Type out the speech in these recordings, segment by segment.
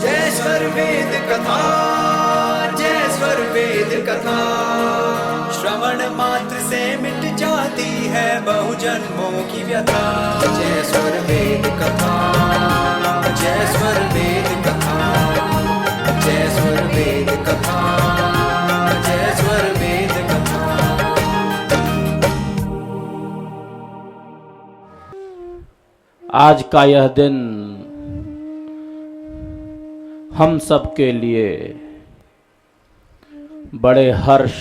जय स्वर वेद कथा, जय स्वर वेद कथा। श्रवण मात्र से मिट जाती है बहुजन्मों की व्यथा। जय स्वर वेद कथा, जय स्वर वेद कथा, जय स्वर वेद कथा, जय स्वर वेद कथा। आज का यह दिन हम सब के लिए बड़े हर्ष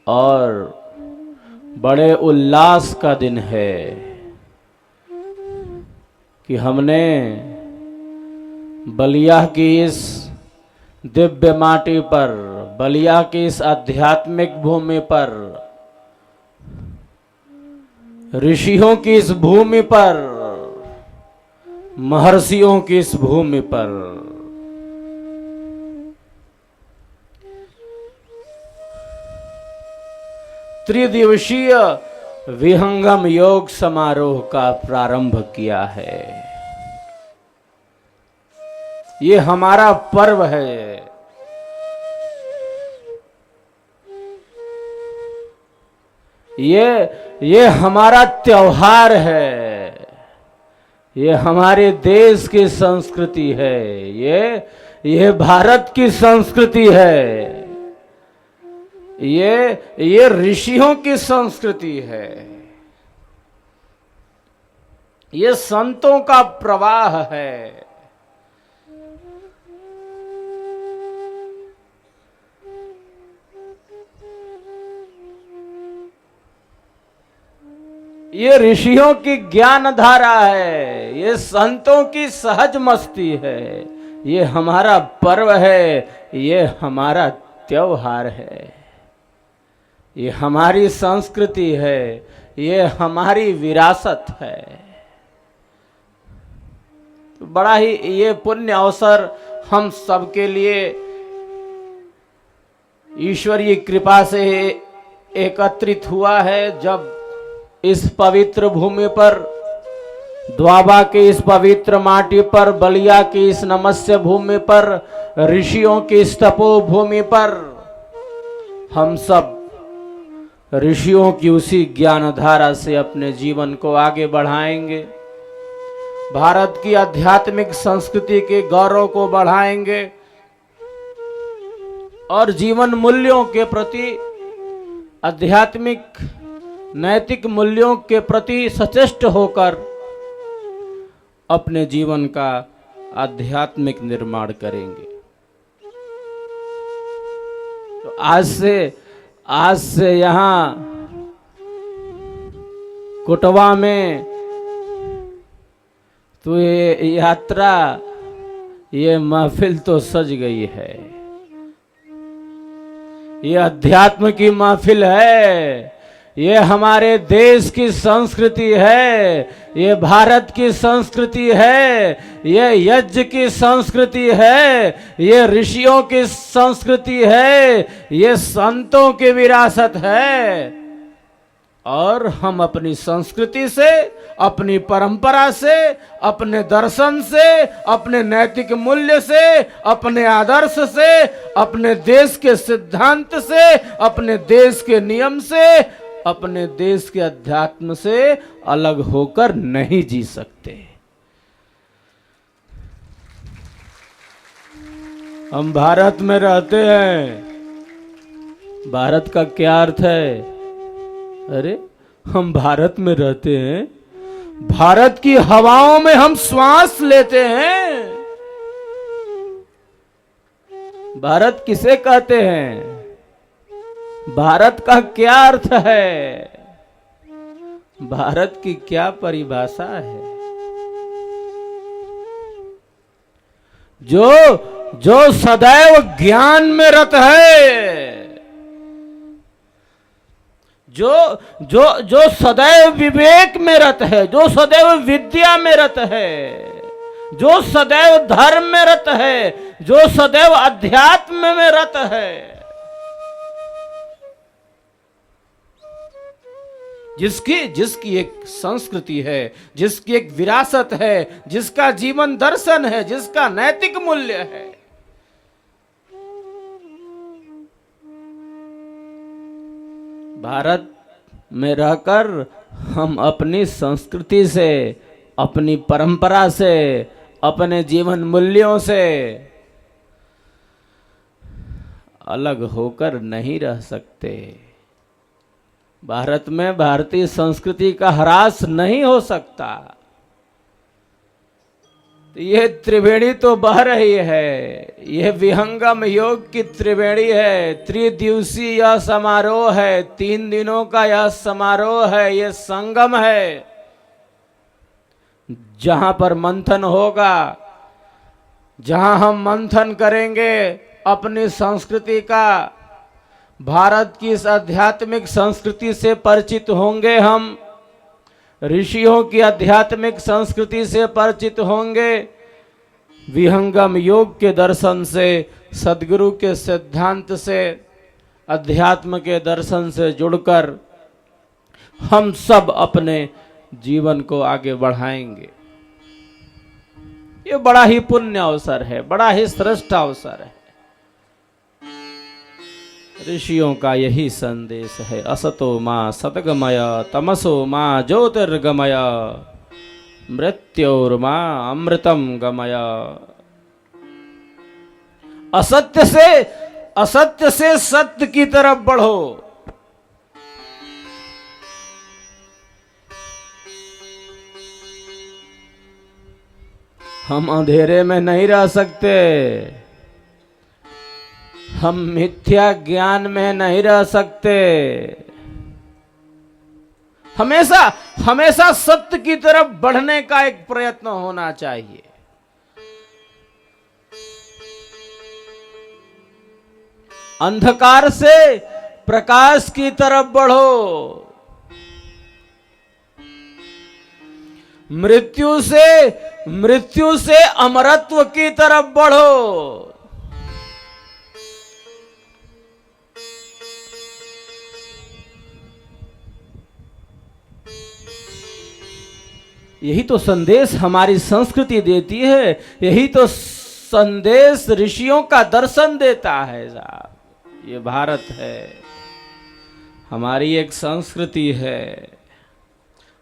और बड़े उल्लास का दिन है कि हमने बलिया की इस दिव्य माटी पर, बलिया की इस आध्यात्मिक भूमि पर, ऋषियों की इस भूमि पर, महर्षियों की इस भूमि पर त्रिदिवसीय विहंगम योग समारोह का प्रारंभ किया है। ये हमारा पर्व है। ये हमारा त्योहार है। ये हमारे देश की संस्कृति है। ये भारत की संस्कृति है। ये ऋषियों की संस्कृति है। ये संतों का प्रवाह है। ये ऋषियों की ज्ञान धारा है। ये संतों की सहज मस्ती है। ये हमारा पर्व है। ये हमारा त्योहार है। ये हमारी संस्कृति है। ये हमारी विरासत है। तो बड़ा ही ये पुण्य अवसर हम सबके लिए ईश्वरीय कृपा से एकत्रित हुआ है, जब इस पवित्र भूमि पर, द्वाबा की इस पवित्र माटी पर, बलिया की इस नमस्य भूमि पर, ऋषियों की इस तपो भूमि पर हम सब ऋषियों की उसी ज्ञान धारा से अपने जीवन को आगे बढ़ाएंगे। भारत की आध्यात्मिक संस्कृति के गौरव को बढ़ाएंगे और जीवन मूल्यों के प्रति, आध्यात्मिक नैतिक मूल्यों के प्रति सचेष्ट होकर अपने जीवन का आध्यात्मिक निर्माण करेंगे। तो आज से यहाँ कोटवा में तो ये यात्रा, ये महफिल तो सज गई है। ये अध्यात्म की महफिल है। ये हमारे देश की संस्कृति है। ये भारत की संस्कृति है। ये यज्ञ की संस्कृति है। ये ऋषियों की संस्कृति है। ये संतों की विरासत है। और हम अपनी संस्कृति से, अपनी परंपरा से, अपने दर्शन से, अपने नैतिक मूल्य से, अपने आदर्श से, अपने देश के सिद्धांत से, अपने देश के नियम से, अपने देश के अध्यात्म से अलग होकर नहीं जी सकते। हम भारत में रहते हैं। भारत का क्या अर्थ है? अरे, हम भारत में रहते हैं। भारत की हवाओं में हम श्वास लेते हैं। भारत किसे कहते हैं? भारत का क्या अर्थ है? भारत की क्या परिभाषा है? जो सदैव ज्ञान में रत है, जो सदैव विवेक में रत है, जो सदैव विद्या में रत है, जो सदैव धर्म में रत है, जो सदैव अध्यात्म में रत है, जिसकी एक संस्कृति है, जिसकी एक विरासत है, जिसका जीवन दर्शन है, जिसका नैतिक मूल्य है। भारत में रहकर हम अपनी संस्कृति से, अपनी परंपरा से, अपने जीवन मूल्यों से अलग होकर नहीं रह सकते। भारत में भारतीय संस्कृति का ह्रास नहीं हो सकता। ये त्रिवेणी तो बह रही है, यह विहंगम योग की त्रिवेणी है। त्रिदिवसीय यह समारोह है, 3 दिनों का यह समारोह है, यह संगम है जहां पर मंथन होगा, जहां हम मंथन करेंगे अपनी संस्कृति का, भारत की इस आध्यात्मिक संस्कृति से परिचित होंगे हम, ऋषियों की आध्यात्मिक संस्कृति से परिचित होंगे, विहंगम योग के दर्शन से, सदगुरु के सिद्धांत से, अध्यात्म के दर्शन से जुड़कर हम सब अपने जीवन को आगे बढ़ाएंगे। ये बड़ा ही पुण्य अवसर है, बड़ा ही श्रेष्ठ अवसर है। ऋषियों का यही संदेश है, असतो मां सतगमय तमसो मां ज्योतिर्गमय मृत्योर्मा अमृतम गमय। असत्य से सत्य की तरफ बढ़ो। हम अंधेरे में नहीं रह सकते, हम मिथ्या ज्ञान में नहीं रह सकते। हमेशा सत्य की तरफ बढ़ने का एक प्रयत्न होना चाहिए। अंधकार से प्रकाश की तरफ बढ़ो, मृत्यु से अमरत्व की तरफ बढ़ो। यही तो संदेश हमारी संस्कृति देती है, यही तो संदेश ऋषियों का दर्शन देता है साहब। ये भारत है, हमारी एक संस्कृति है,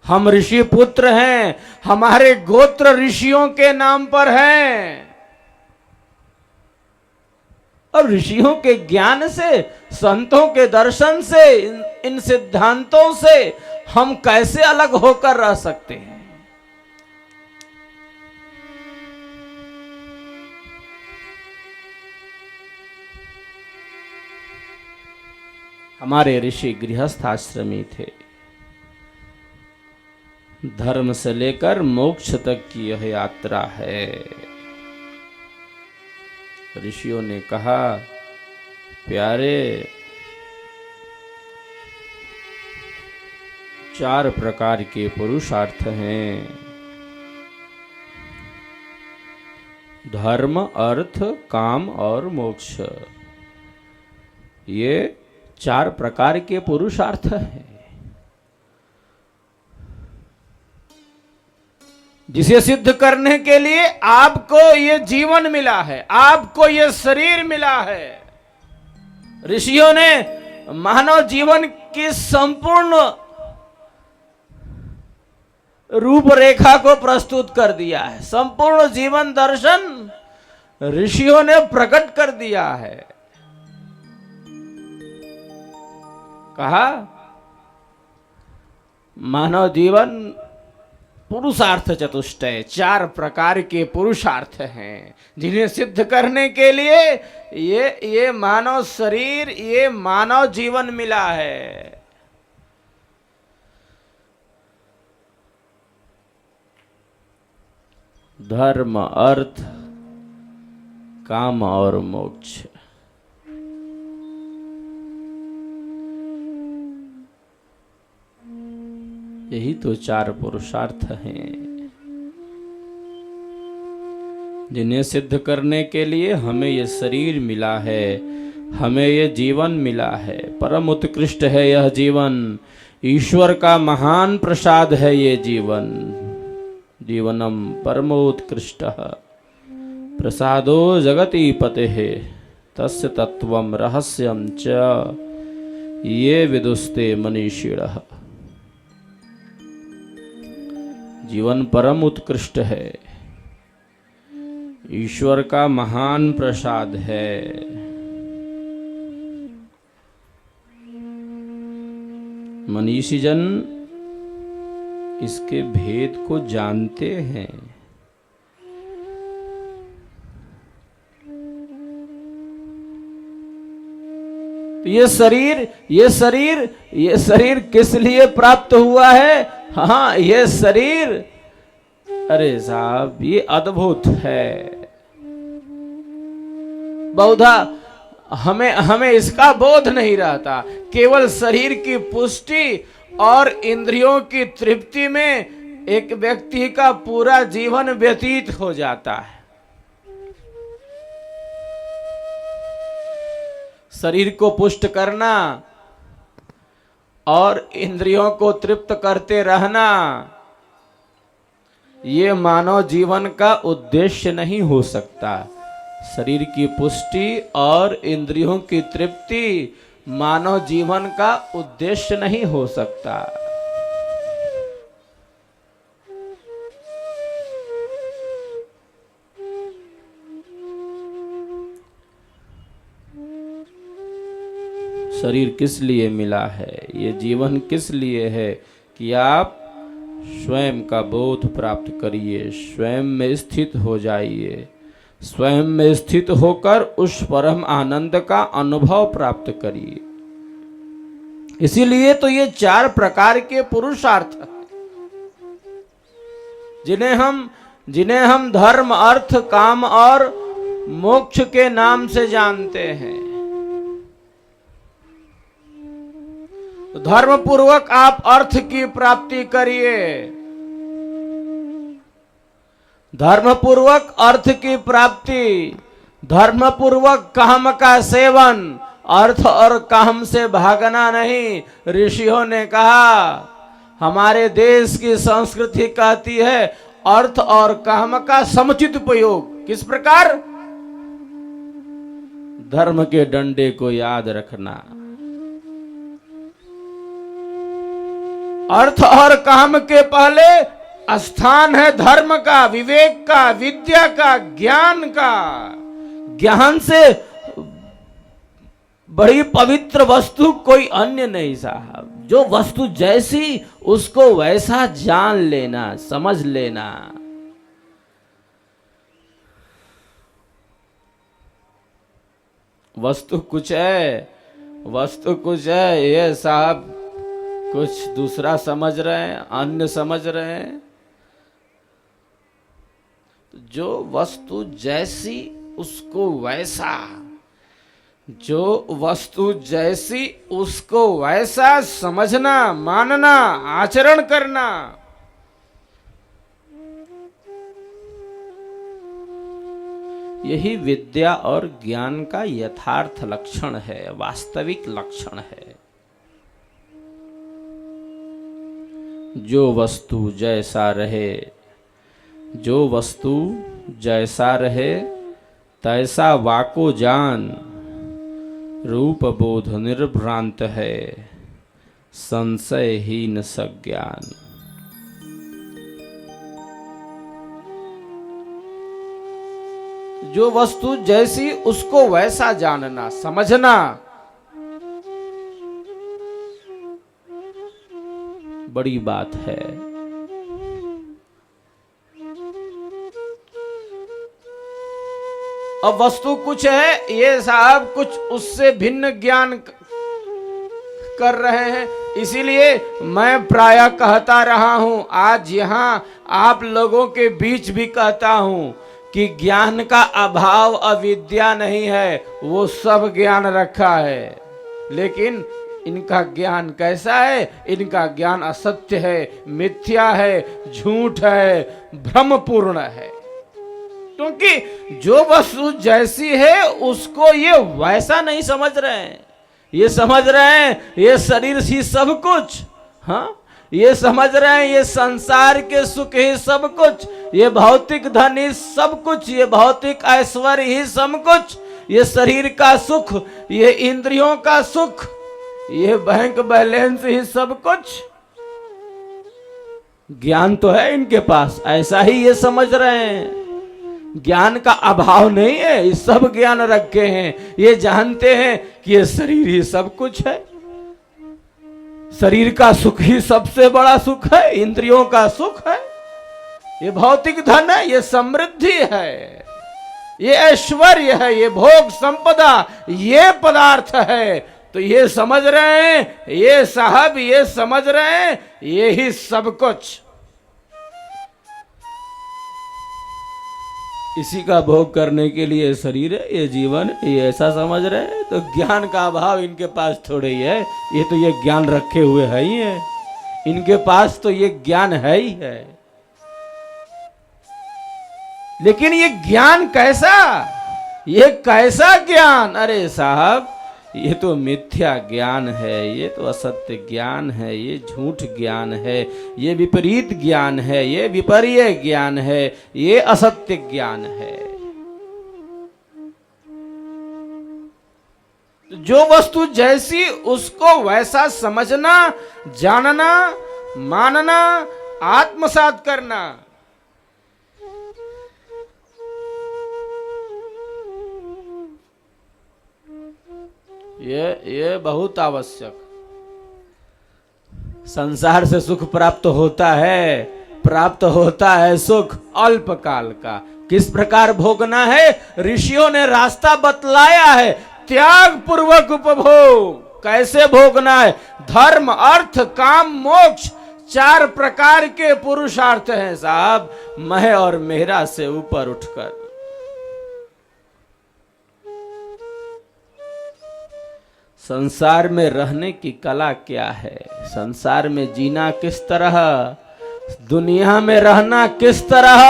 हम ऋषि पुत्र हैं, हमारे गोत्र ऋषियों के नाम पर हैं। और ऋषियों के ज्ञान से, संतों के दर्शन से, इन सिद्धांतों से हम कैसे अलग होकर रह सकते हैं? हमारे ऋषि गृहस्थ आश्रमी थे। धर्म से लेकर मोक्ष तक की यह यात्रा है। ऋषियों ने कहा, प्यारे, 4 प्रकार के पुरुषार्थ हैं, धर्म, अर्थ, काम और मोक्ष। ये 4 प्रकार के पुरुषार्थ हैं, जिसे सिद्ध करने के लिए आपको ये जीवन मिला है, आपको ये शरीर मिला है। ऋषियों ने मानव जीवन की संपूर्ण रूपरेखा को प्रस्तुत कर दिया है, संपूर्ण जीवन दर्शन ऋषियों ने प्रकट कर दिया है। कहा, मानव जीवन पुरुषार्थ चतुष्टय, 4 प्रकार के पुरुषार्थ हैं, जिन्हें सिद्ध करने के लिए ये मानव शरीर, ये मानव जीवन मिला है। धर्म, अर्थ, काम और मोक्ष। यही तो 4 पुरुषार्थ हैं, जिन्हें सिद्ध करने के लिए हमें ये शरीर मिला है, हमें ये जीवन मिला है। परम उत्कृष्ट है यह जीवन, ईश्वर का महान प्रसाद है ये जीवन। जीवनम परमोत्कृष्ट प्रसादो जगति पते तस्य तत्वम रहस्यम च ये विदुस्ते मनीषिणः। जीवन परम उत्कृष्ट है, ईश्वर का महान प्रसाद है। मनीषी जन इसके भेद को जानते हैं। तो ये शरीर किस लिए प्राप्त हुआ है? हाँ, ये शरीर, अरे साहब, ये अद्भुत है। बहुधा हमें इसका बोध नहीं रहता। केवल शरीर की पुष्टि और इंद्रियों की तृप्ति में एक व्यक्ति का पूरा जीवन व्यतीत हो जाता है। शरीर को पुष्ट करना और इंद्रियों को तृप्त करते रहना, ये मानव जीवन का उद्देश्य नहीं हो सकता। शरीर की पुष्टि और इंद्रियों की तृप्ति मानव जीवन का उद्देश्य नहीं हो सकता। शरीर किस लिए मिला है? ये जीवन किस लिए है? कि आप स्वयं का बोध प्राप्त करिए, स्वयं में स्थित हो जाइए, स्वयं में स्थित होकर उस परम आनंद का अनुभव प्राप्त करिए। इसीलिए तो ये 4 प्रकार के पुरुषार्थ जिन्हें हम धर्म, अर्थ, काम और मोक्ष के नाम से जानते हैं। धर्म पूर्वक आप अर्थ की प्राप्ति करिए, धर्म पूर्वक अर्थ की प्राप्ति, धर्म पूर्वक काम का सेवन, अर्थ और काम से भागना नहीं। ऋषियों ने कहा, हमारे देश की संस्कृति कहती है अर्थ और काम का समुचित उपयोग। किस प्रकार? धर्म के डंडे को याद रखना। अर्थ और काम के पहले स्थान है धर्म का, विवेक का, विद्या का, ज्ञान का। ज्ञान से बड़ी पवित्र वस्तु कोई अन्य नहीं साहब। जो वस्तु जैसी उसको वैसा जान लेना, समझ लेना। वस्तु कुछ है, ये साहब कुछ दूसरा समझ रहे हैं, अन्य समझ रहे हैं। जो वस्तु जैसी उसको वैसा, जो वस्तु जैसी उसको वैसा समझना, मानना, आचरण करना। यही विद्या और ज्ञान का यथार्थ लक्षण है, वास्तविक लक्षण है। जो वस्तु जैसा रहे, जो वस्तु जैसा रहे तैसा वाको जान, रूप बोध निर्भ्रांत है, संशयहीन सज्ञान। जो वस्तु जैसी उसको वैसा जानना, समझना। बड़ी बात है। अब वस्तु कुछ है, ये साहब कुछ उससे भिन्न ज्ञान कर रहे हैं। इसीलिए मैं प्रायः कहता रहा हूं, आज यहां आप लोगों के बीच भी कहता हूं कि ज्ञान का अभाव अविद्या नहीं है, वो सब ज्ञान रखा है। लेकिन इनका ज्ञान कैसा है? इनका ज्ञान असत्य है, मिथ्या है, झूठ है, भ्रमपूर्ण है। क्योंकि जो वस्तु जैसी है उसको ये वैसा नहीं समझ रहे हैं। ये समझ रहे हैं ये शरीर ही सब कुछ, हाँ, ये समझ रहे हैं ये संसार के सुख ही सब कुछ, ये भौतिक धन ही सब कुछ, ये भौतिक ऐश्वर्य ही सब कुछ, ये शरीर का सुख, ये इंद्रियों का सुख, ये बैंक बैलेंस ही सब कुछ। ज्ञान तो है इनके पास, ऐसा ही ये समझ रहे हैं। ज्ञान का अभाव नहीं है, ये सब ज्ञान रखे हैं। ये जानते हैं कि ये शरीर ही सब कुछ है, शरीर का सुख ही सबसे बड़ा सुख है, इंद्रियों का सुख है, ये भौतिक धन है, ये समृद्धि है, ये ऐश्वर्य है, ये भोग संपदा, ये पदार्थ है। तो ये समझ रहे हैं, ये साहब ये समझ रहे हैं, ये ही सब कुछ, इसी का भोग करने के लिए शरीर है, ये जीवन है, ये ऐसा समझ रहे हैं। तो ज्ञान का अभाव इनके पास थोड़े ही है, ये तो ये ज्ञान रखे हुए है ही है, इनके पास तो ये ज्ञान है ही है। लेकिन ये ज्ञान कैसा, ये कैसा ज्ञान? अरे साहब ये तो मिथ्या ज्ञान है, ये तो असत्य ज्ञान है, ये झूठ ज्ञान है, ये विपरीत ज्ञान है, ये विपर्य ज्ञान है, ये असत्य ज्ञान है। जो वस्तु जैसी उसको वैसा समझना, जानना, मानना, आत्मसात करना, ये बहुत आवश्यक। संसार से सुख प्राप्त होता है सुख अल्पकाल का। किस प्रकार भोगना है? ऋषियों ने रास्ता बतलाया है, त्याग पूर्वक उपभोग। कैसे भोगना है? धर्म, अर्थ, काम, मोक्ष, 4 प्रकार के पुरुषार्थ हैं साहब, मैं और मेरा से ऊपर उठकर। संसार में रहने की कला क्या है? संसार में जीना किस तरह, दुनिया में रहना किस तरह,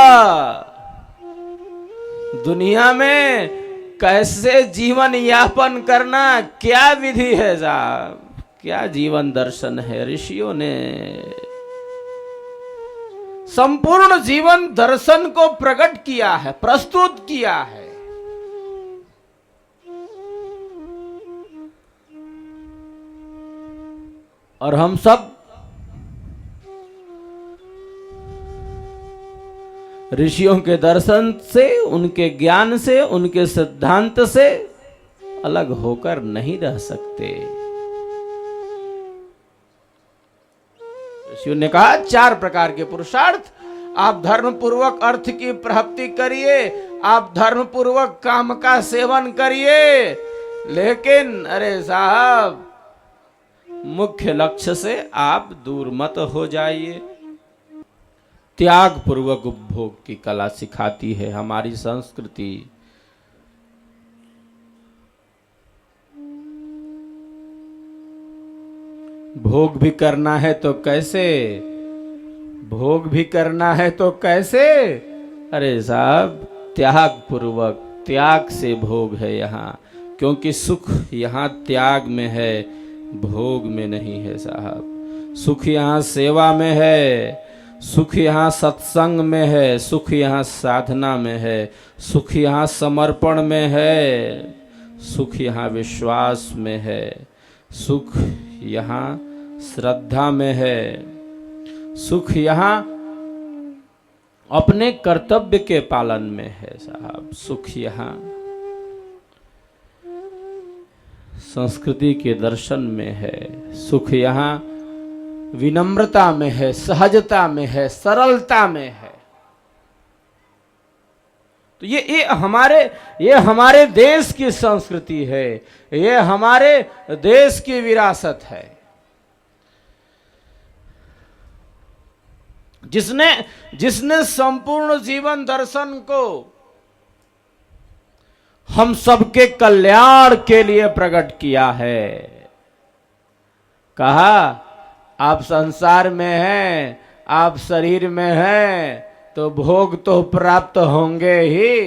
दुनिया में कैसे जीवन यापन करना, क्या विधि है साहब, क्या जीवन दर्शन है? ऋषियों ने संपूर्ण जीवन दर्शन को प्रकट किया है, प्रस्तुत किया है। और हम सब ऋषियों के दर्शन से, उनके ज्ञान से, उनके सिद्धांत से अलग होकर नहीं रह सकते। ऋषियों ने कहा 4 प्रकार के पुरुषार्थ, आप धर्म पूर्वक अर्थ की प्राप्ति करिए, आप धर्म पूर्वक काम का सेवन करिए, लेकिन अरे साहब मुख्य लक्ष्य से आप दूर मत हो जाइए। त्याग पूर्वक उपभोग की कला सिखाती है हमारी संस्कृति। भोग भी करना है तो कैसे, भोग भी करना है तो कैसे? अरे साहब त्याग पूर्वक, त्याग से भोग है यहाँ, क्योंकि सुख यहाँ त्याग में है, भोग में नहीं है साहब। सुख यहाँ सेवा में है, सुख यहाँ सत्संग में है, सुख यहाँ साधना में है, सुख यहाँ समर्पण में है, सुख यहाँ विश्वास में है, सुख यहाँ श्रद्धा में है, सुख यहाँ अपने कर्तव्य के पालन में है साहब। सुख यहाँ संस्कृति के दर्शन में है, सुख यहाँ विनम्रता में है, सहजता में है, सरलता में है। तो ये हमारे देश की संस्कृति है, ये हमारे देश की विरासत है। जिसने संपूर्ण जीवन दर्शन को हम सबके कल्याण के लिए प्रकट किया है। कहा आप संसार में हैं, आप शरीर में हैं, तो भोग तो प्राप्त होंगे ही।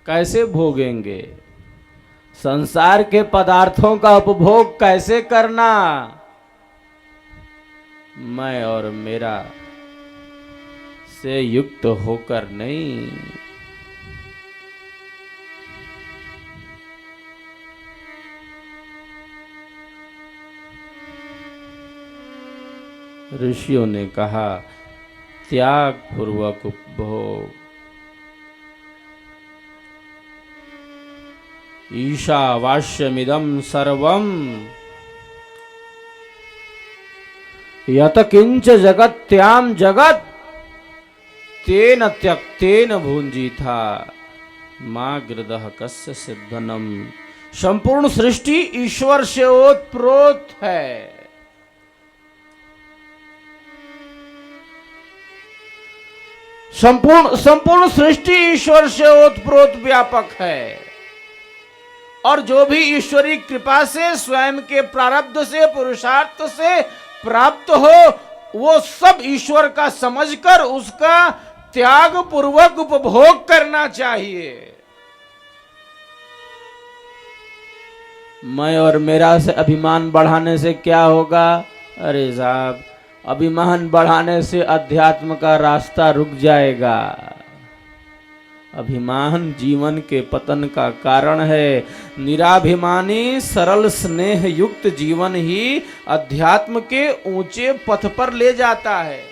कैसे भोगेंगे? संसार के पदार्थों का उपभोग कैसे करना, मैं और मेरा से युक्त होकर नहीं। ऋषियों ने कहा त्याग पूर्वक उपभोग। ईशावास्यमिदं सर्वं यत किंच जगत्याम जगत तेन त्यक्तेन भुंजीथा मां गृदः कस्य सिद्धनम। संपूर्ण सृष्टि ईश्वर से ओतप्रोत है। संपूर्ण सृष्टि ईश्वर से ओतप्रोत व्यापक है, और जो भी ईश्वरी कृपा से स्वयं के प्रारब्ध से पुरुषार्थ से प्राप्त हो वो सब ईश्वर का समझकर उसका त्याग पूर्वक उपभोग करना चाहिए। मैं और मेरा से अभिमान बढ़ाने से क्या होगा? अरे साहब, अभिमान बढ़ाने से अध्यात्म का रास्ता रुक जाएगा। अभिमान जीवन के पतन का कारण है। निराभिमानी सरल स्नेह युक्त जीवन ही अध्यात्म के ऊंचे पथ पर ले जाता है।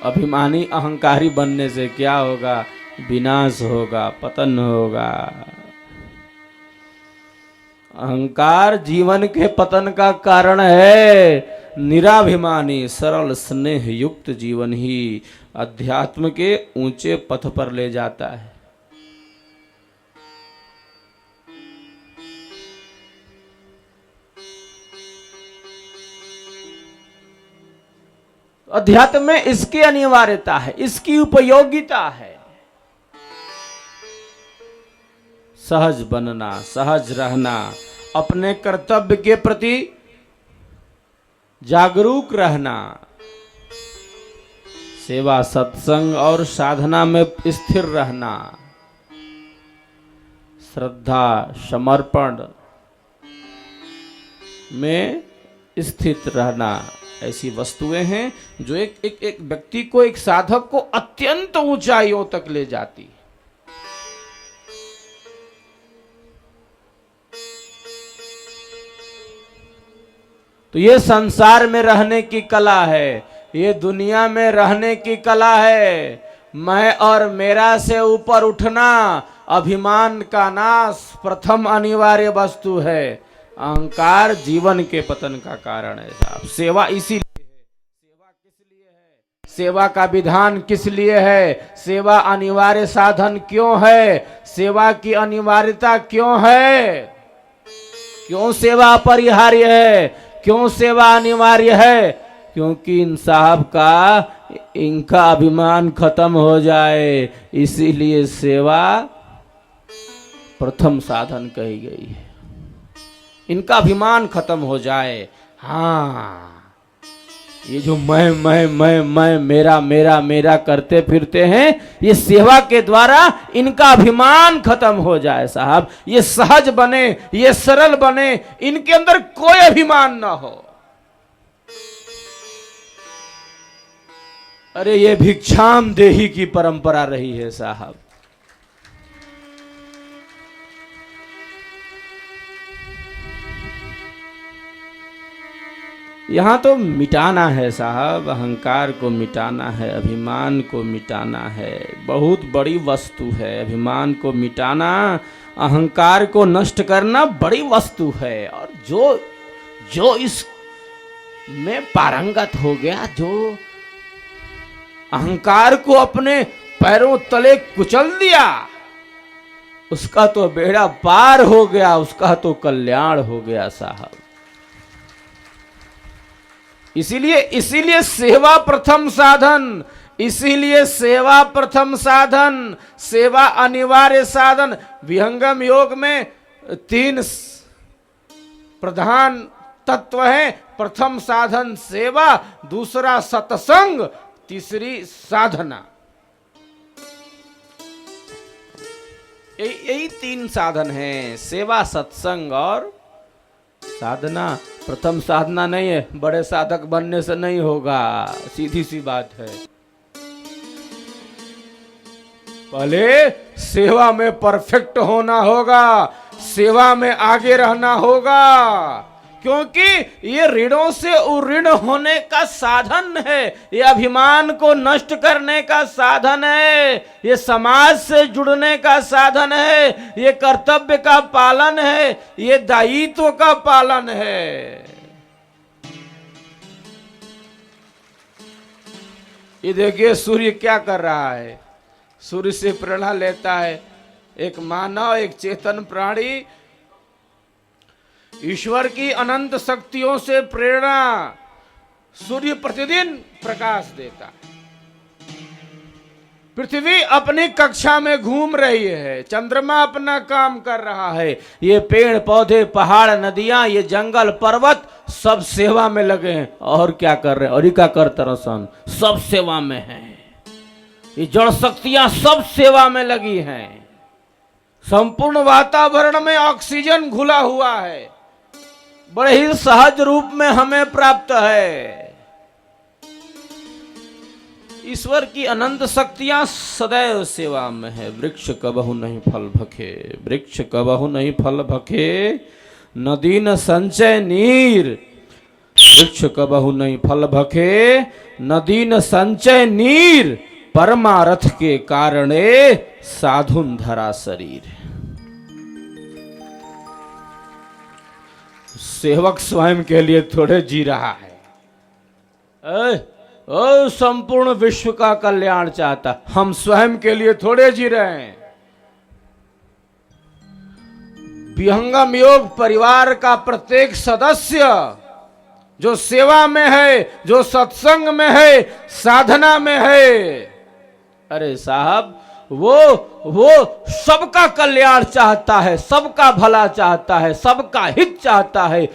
अभिमानी अहंकारी बनने से क्या होगा? विनाश होगा, पतन होगा। अहंकार जीवन के पतन का कारण है। निराभिमानी सरल स्नेह युक्त जीवन ही अध्यात्म के ऊंचे पथ पर ले जाता है। अध्यात्म में इसकी अनिवार्यता है, इसकी उपयोगिता है। सहज बनना, सहज रहना, अपने कर्तव्य के प्रति जागरूक रहना, सेवा सत्संग और साधना में स्थिर रहना, श्रद्धा समर्पण में स्थित रहना, ऐसी वस्तुएं हैं जो एक व्यक्ति को, एक साधक को अत्यंत ऊंचाइयों तक ले जाती। तो ये संसार में रहने की कला है, ये दुनिया में रहने की कला है। मैं और मेरा से ऊपर उठना, अभिमान का नाश प्रथम अनिवार्य वस्तु है। अहंकार जीवन के पतन का कारण है साहब। सेवा इसीलिए है। सेवा किस लिए है? सेवा का विधान किस लिए है? सेवा अनिवार्य साधन क्यों है? सेवा की अनिवार्यता क्यों है? क्यों सेवा अपरिहार्य है? क्यों सेवा अनिवार्य है? क्योंकि इन साहब का, इनका अभिमान खत्म हो जाए, इसीलिए सेवा प्रथम साधन कही गई है। इनका अभिमान खत्म हो जाए। हाँ, ये जो मैं मेरा मेरा मेरा करते फिरते हैं, ये सेवा के द्वारा इनका अभिमान खत्म हो जाए साहब। ये सहज बने, ये सरल बने, इनके अंदर कोई अभिमान ना हो। अरे ये भिक्षाम देही की परंपरा रही है साहब। यहां तो मिटाना है साहब, अहंकार को मिटाना है, अभिमान को मिटाना है। बहुत बड़ी वस्तु है अभिमान को मिटाना, अहंकार को नष्ट करना बड़ी वस्तु है। और जो इस में पारंगत हो गया, जो अहंकार को अपने पैरों तले कुचल दिया, उसका तो बेड़ा पार हो गया, उसका तो कल्याण हो गया साहब। इसीलिए सेवा प्रथम साधन, इसीलिए सेवा प्रथम साधन, सेवा अनिवार्य साधन। विहंगम योग में 3 प्रधान तत्व हैं। प्रथम साधन सेवा, दूसरा सत्संग, तीसरी साधना। यही तीन साधन हैं, सेवा, सत्संग और साधना। प्रथम साधना नहीं है, बड़े साधक बनने से नहीं होगा, सीधी सी बात है। पहले सेवा में परफेक्ट होना होगा, सेवा में आगे रहना होगा, क्योंकि ये ऋणों से उऋण होने का साधन है, ये अभिमान को नष्ट करने का साधन है, ये समाज से जुड़ने का साधन है, ये कर्तव्य का पालन है, ये दायित्व का पालन है। ये देखिए सूर्य क्या कर रहा है, सूर्य से प्रेरणा लेता है। एक मानव, एक चेतन प्राणी ईश्वर की अनंत शक्तियों से प्रेरणा, सूर्य प्रतिदिन प्रकाश देता है। पृथ्वी अपनी कक्षा में घूम रही है, चंद्रमा अपना काम कर रहा है, ये पेड़ पौधे, पहाड़, नदियां, ये जंगल, पर्वत सब सेवा में लगे हैं। और क्या कर रहे हैं? और ही क्या करते रसन, सब सेवा में हैं। ये जड़ शक्तियां सब सेवा में लगी हैं। संपूर्ण वातावरण में ऑक्सीजन घुला हुआ है, बड़े ही सहज रूप में हमें प्राप्त है। ईश्वर की अनंत शक्तियां सदैव सेवा में है। वृक्ष कबहु नहीं फल भखे, वृक्ष कबहु नहीं फल भखे, नदी न संचय नीर। वृक्ष कबहु नहीं फल भखे, नदी न संचय नीर, परमारथ के कारणे साधुन धरा शरीर। सेवक स्वयं के लिए थोड़े जी रहा है, ओ संपूर्ण विश्व का कल्याण चाहता, हम स्वयं के लिए थोड़े जी रहे हैं। विहंगम योग परिवार का प्रत्येक सदस्य जो सेवा में है, जो सत्संग में है, साधना में है, अरे साहब वो सबका कल्याण चाहता है, सबका भला चाहता है, सबका हित चाहता है।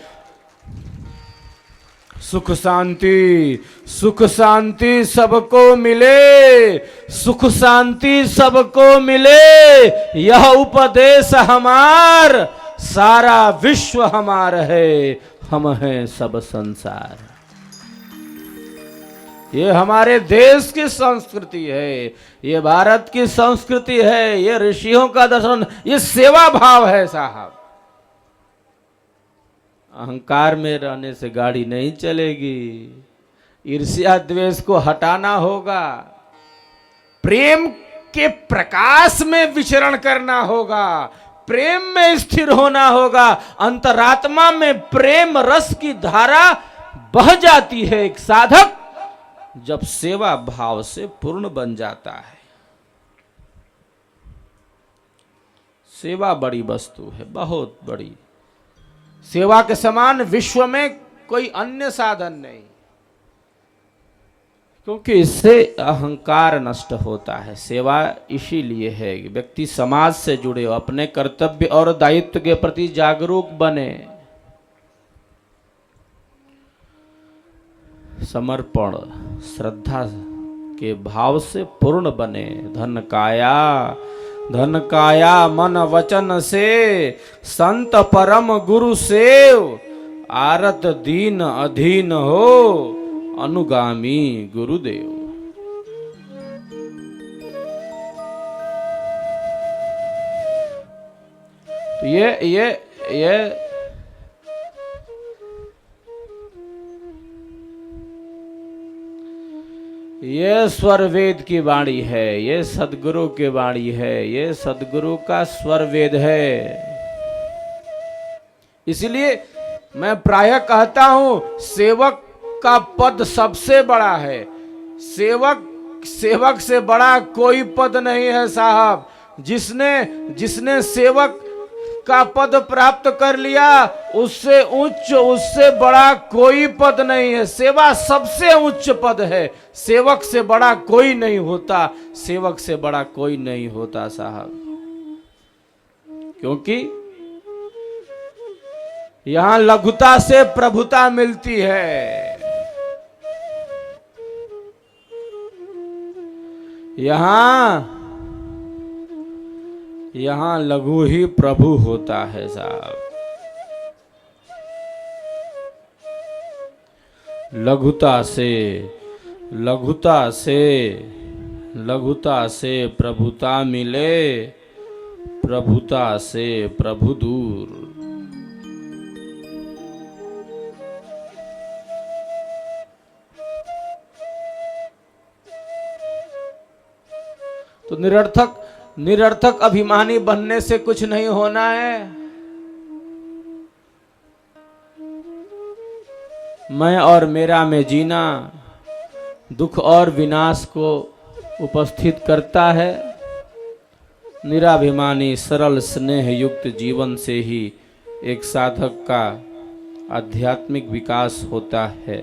सुख शांति, सुख शांति सबको मिले, सुख शांति सबको मिले, यह उपदेश हमार, सारा विश्व हमार है, हम हैं सब संसार। ये हमारे देश की संस्कृति है, ये भारत की संस्कृति है, ये ऋषियों का दर्शन, ये सेवा भाव है साहब। अहंकार में रहने से गाड़ी नहीं चलेगी, ईर्ष्या द्वेष को हटाना होगा, प्रेम के प्रकाश में विचरण करना होगा, प्रेम में स्थिर होना होगा। अंतरात्मा में प्रेम रस की धारा बह जाती है। एक साधक जब सेवा भाव से पूर्ण बन जाता है, सेवा बड़ी वस्तु है, बहुत बड़ी। सेवा के समान विश्व में कोई अन्य साधन नहीं, क्योंकि इससे अहंकार नष्ट होता है। सेवा इसीलिए है कि व्यक्ति समाज से जुड़े, अपने कर्तव्य और दायित्व के प्रति जागरूक बने, समर्पण श्रद्धा के भाव से पूर्ण बने। धन काया मन वचन से संत परम गुरु सेव, आरत दीन अधीन हो अनुगामी गुरुदेव। तो ये स्वर वेद की वाणी है, ये सदगुरु की वाणी है, ये सदगुरु का स्वर वेद है। इसलिए मैं प्रायः कहता हूं, सेवक का पद सबसे बड़ा है। सेवक से बड़ा कोई पद नहीं है साहब। जिसने सेवक का पद प्राप्त कर लिया, उससे उच्च, उससे बड़ा कोई पद नहीं है। सेवा सबसे उच्च पद है, सेवक से बड़ा कोई नहीं होता, सेवक से बड़ा कोई नहीं होता साहब। क्योंकि यहां लघुता से प्रभुता मिलती है, यहां यहाँ लघु ही प्रभु होता है साहब। लघुता से लघुता से लघुता से प्रभुता मिले, प्रभुता से प्रभु दूर। तो निरर्थक अभिमानी बनने से कुछ नहीं होना है। मैं और मेरा में जीना दुख और विनाश को उपस्थित करता है। निराभिमानी सरल स्नेह युक्त जीवन से ही एक साधक का आध्यात्मिक विकास होता है।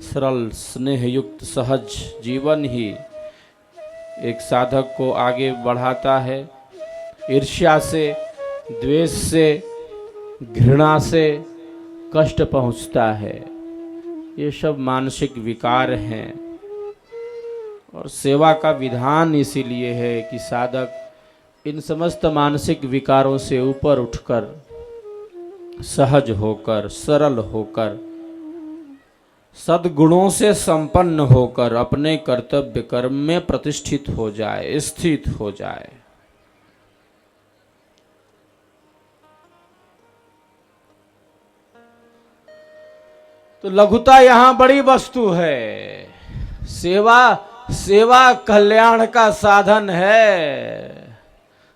सरल स्नेह युक्त सहज जीवन ही एक साधक को आगे बढ़ाता है। ईर्ष्या से, द्वेष से, घृणा से कष्ट पहुंचता है। ये सब मानसिक विकार हैं और सेवा का विधान इसीलिए है कि साधक इन समस्त मानसिक विकारों से ऊपर उठकर, सहज होकर, सरल होकर, सद्गुणों से संपन्न होकर अपने कर्तव्य कर्म में प्रतिष्ठित हो जाए, स्थित हो जाए। तो लघुता यहां बड़ी वस्तु है। सेवा कल्याण का साधन है।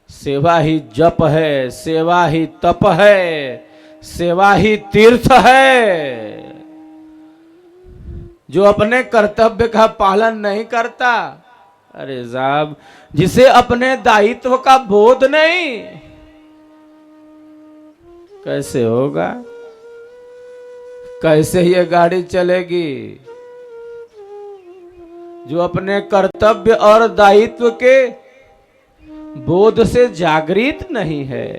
सेवा ही जप है, सेवा ही तप है, सेवा ही तीर्थ है। जो अपने कर्तव्य का पालन नहीं करता, अरे साहब, जिसे अपने दायित्व का बोध नहीं, कैसे होगा? कैसे ये गाड़ी चलेगी? जो अपने कर्तव्य और दायित्व के बोध से जागृत नहीं है,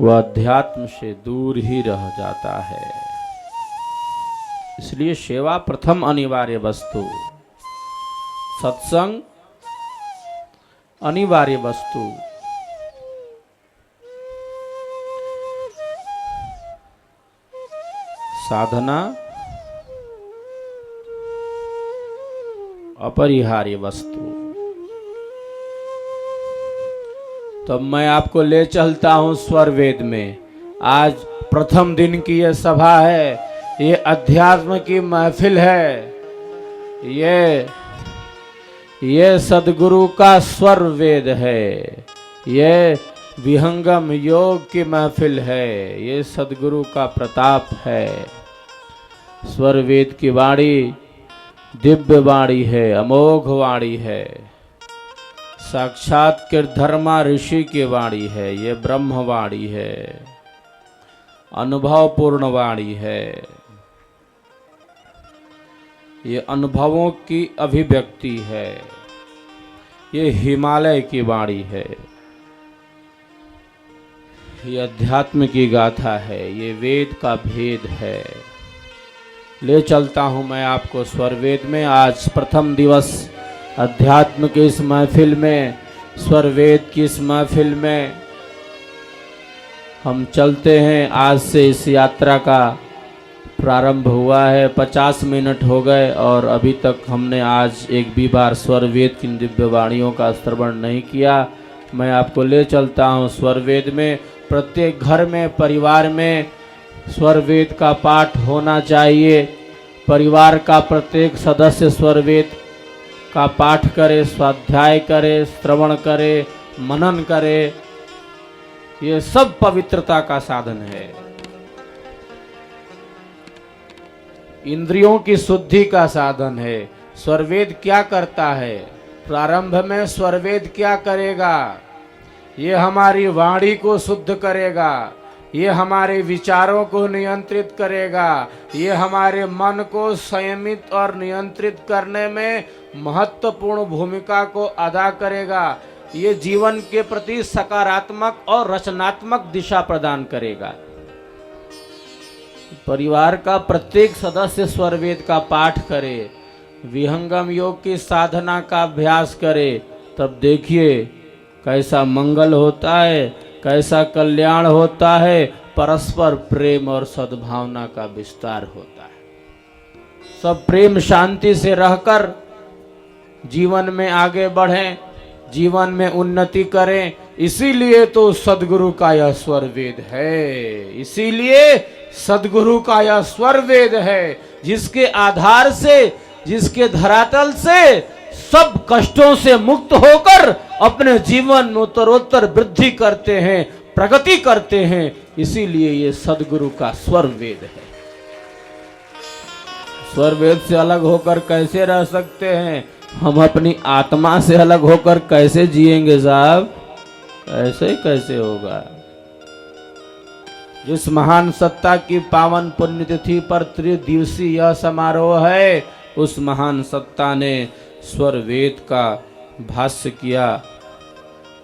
वह अध्यात्म से दूर ही रह जाता है। इसलिए सेवा प्रथम अनिवार्य वस्तु, सत्संग अनिवार्य वस्तु, साधना अपरिहार्य वस्तु। तो मैं आपको ले चलता हूं स्वर वेद में। आज प्रथम दिन की यह सभा है, ये अध्यात्म की महफिल है, ये सदगुरु का स्वर वेद है, ये विहंगम योग की महफिल है, ये सदगुरु का प्रताप है। स्वर वेद की वाणी दिव्य वाणी है, अमोघ वाणी है, साक्षात कीर्धर्मा ऋषि की वाणी है, ये ब्रह्म वाणी है, अनुभव पूर्ण वाणी है, ये अनुभवों की अभिव्यक्ति है, ये हिमालय की वाणी है, ये अध्यात्म की गाथा है, ये वेद का भेद है। ले चलता हूं मैं आपको स्वर वेद में। आज प्रथम दिवस अध्यात्म की इस महफिल में, स्वर वेद की इस महफिल में हम चलते हैं। आज से इस यात्रा का प्रारंभ हुआ है। 50 मिनट हो गए और अभी तक हमने आज एक भी बार स्वर वेद की दिव्य वाणियों का श्रवण नहीं किया। मैं आपको ले चलता हूँ स्वर वेद में। प्रत्येक घर में, परिवार में स्वर वेद का पाठ होना चाहिए। परिवार का प्रत्येक सदस्य स्वर वेद का पाठ करे, स्वाध्याय करे, श्रवण करे, मनन करे। ये सब पवित्रता का साधन है, इंद्रियों की शुद्धि का साधन है। स्वरवेद क्या करता है? प्रारंभ में स्वरवेद क्या करेगा? ये हमारी वाणी को शुद्ध करेगा, ये हमारे विचारों को नियंत्रित करेगा, ये हमारे मन को संयमित और नियंत्रित करने में महत्वपूर्ण भूमिका को अदा करेगा। ये जीवन के प्रति सकारात्मक और रचनात्मक दिशा प्रदान करेगा। परिवार का प्रत्येक सदस्य स्वरवेद का पाठ करे, विहंगम योग की साधना का अभ्यास करे, तब देखिए कैसा मंगल होता है, कैसा कल्याण होता है, परस्पर प्रेम और सद्भावना का विस्तार होता है। सब प्रेम शांति से रहकर जीवन में आगे बढ़ें, जीवन में उन्नति करें। इसीलिए तो सदगुरु का यह स्वर वेद है, इसीलिए सदगुरु का यह स्वर वेद है, जिसके आधार से, जिसके धरातल से सब कष्टों से मुक्त होकर अपने जीवन में उत्तरोत्तर वृद्धि करते हैं, प्रगति करते हैं। इसीलिए ये सदगुरु का स्वर वेद है। स्वर वेद से अलग होकर कैसे रह सकते हैं? हम अपनी आत्मा से अलग होकर कैसे जिएंगे साहब? ऐसे कैसे होगा? जिस महान सत्ता की पावन पुण्यतिथि पर त्रिदिवसीय यह समारोह है, उस महान सत्ता ने स्वर वेद का भाष्य किया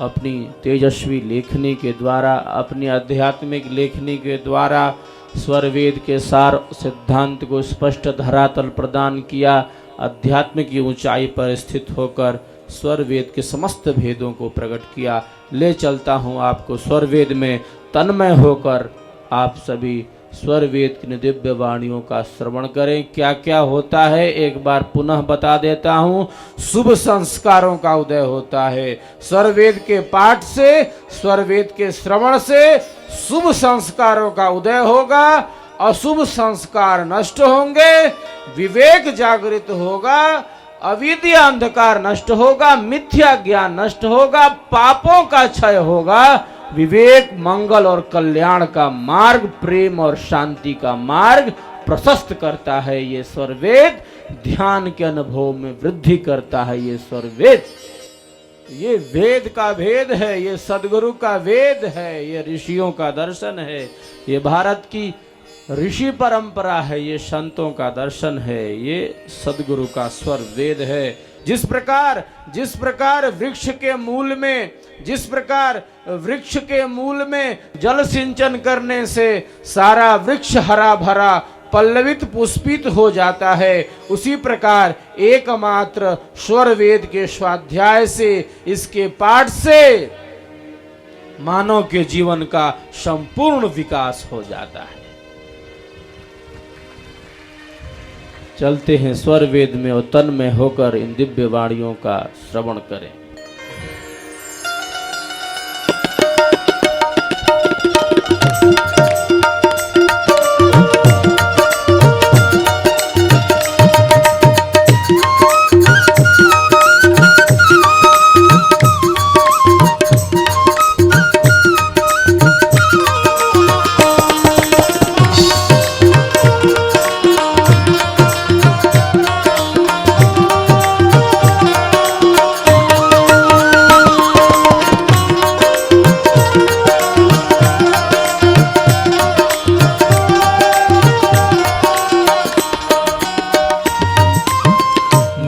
अपनी तेजस्वी लेखनी के द्वारा, अपनी आध्यात्मिक लेखनी के द्वारा स्वर वेद के सार सिद्धांत को स्पष्ट धरातल प्रदान किया। अध्यात्म की ऊंचाई पर स्थित होकर स्वर वेद के समस्त भेदों को प्रकट किया। ले चलता हूँ आपको स्वर वेद में तन्मय होकर। आप सभी स्वर वेद की दिव्य वाणियों का श्रवण करें। क्या क्या होता है एक बार पुनः बता देता हूँ। शुभ संस्कारों का उदय होता है स्वर वेद के पाठ से, स्वर वेद के श्रवण से शुभ संस्कारों का उदय होगा, अशुभ संस्कार नष्ट होंगे, विवेक जागृत होगा, अविद्या अंधकार नष्ट होगा, मिथ्या ज्ञान नष्ट होगा, पापों का क्षय होगा, विवेक, मंगल और कल्याण का मार्ग, प्रेम और शांति का मार्ग प्रशस्त करता है ये स्वर वेद। ध्यान के अनुभव में वृद्धि करता है ये स्वर वेद। ये वेद का भेद है, ये सदगुरु का वेद है, ये ऋषियों का दर्शन है, ये भारत की ऋषि परंपरा है, ये संतों का दर्शन है, ये सदगुरु का स्वर वेद है। जिस प्रकार वृक्ष के मूल में जल सिंचन करने से सारा वृक्ष हरा भरा पल्लवित पुष्पित हो जाता है, उसी प्रकार एकमात्र स्वर वेद के स्वाध्याय से, इसके पाठ से मानव के जीवन का संपूर्ण विकास हो जाता है। चलते हैं स्वर वेद में और तन्मय होकर इन दिव्य वाणियों का श्रवण करें।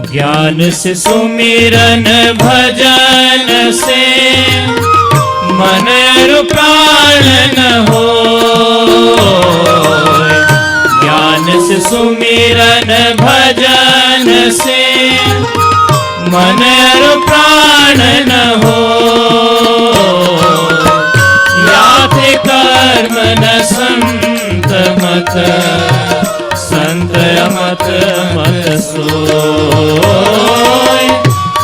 ज्ञान से सुमिरन भजन से मन और प्राण न हो। ज्ञान से सुमिरन भजन से मन और प्राण न हो। याथे कर्म न संत मत, संत मत मत सोय।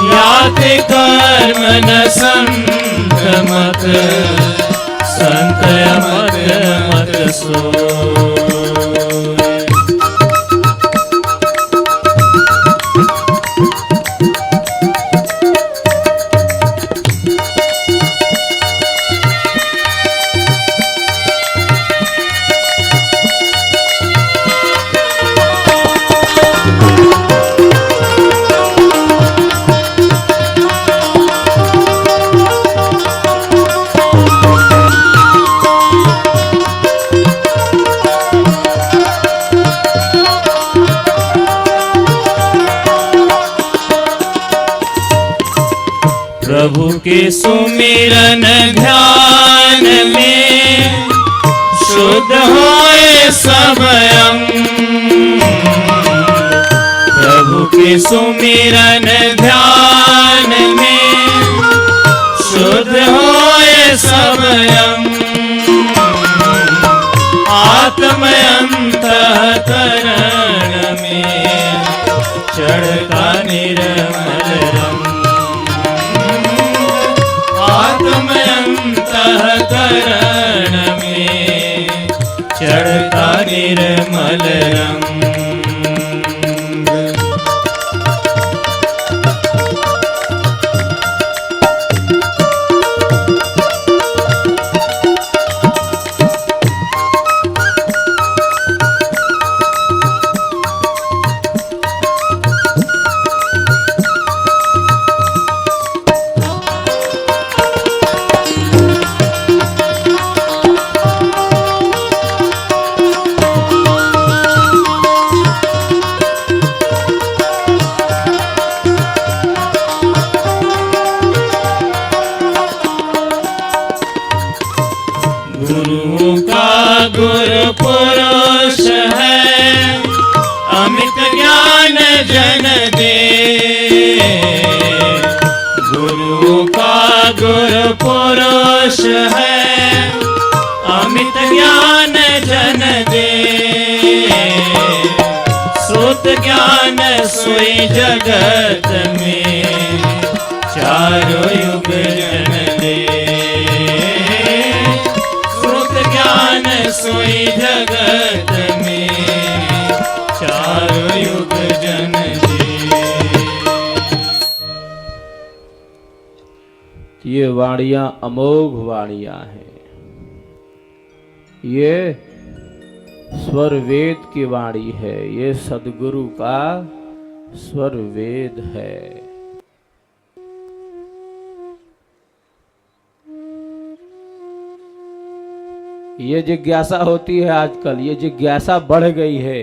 याते कर्म न संत मत, संत मत मत सोय। प्रभु के सुमिरन ध्यान में शुद्ध होए सा समयम प्रभु के सुमिरन ध्यान में शुद्ध होए समयम आत्म अंतःकरण में चढ़ता निर्मल रंग आत्म अंतःकरण में चढ़ता निर्मल रंग गुरु का गुरु पुरुष है अमित ज्ञान जन दे गुरु का गुरु पुरुष है अमित ज्ञान जन दे श्रुत ज्ञान सोई जगत में चारों युग जन दे ज्ञान सोई जगत में चारों युग जन दे। ये वाणियां अमोघ वाणियां हैं। ये स्वर वेद की वाणी है। ये सदगुरु का स्वर वेद है। ये जिज्ञासा होती है आजकल, ये जिज्ञासा बढ़ गई है।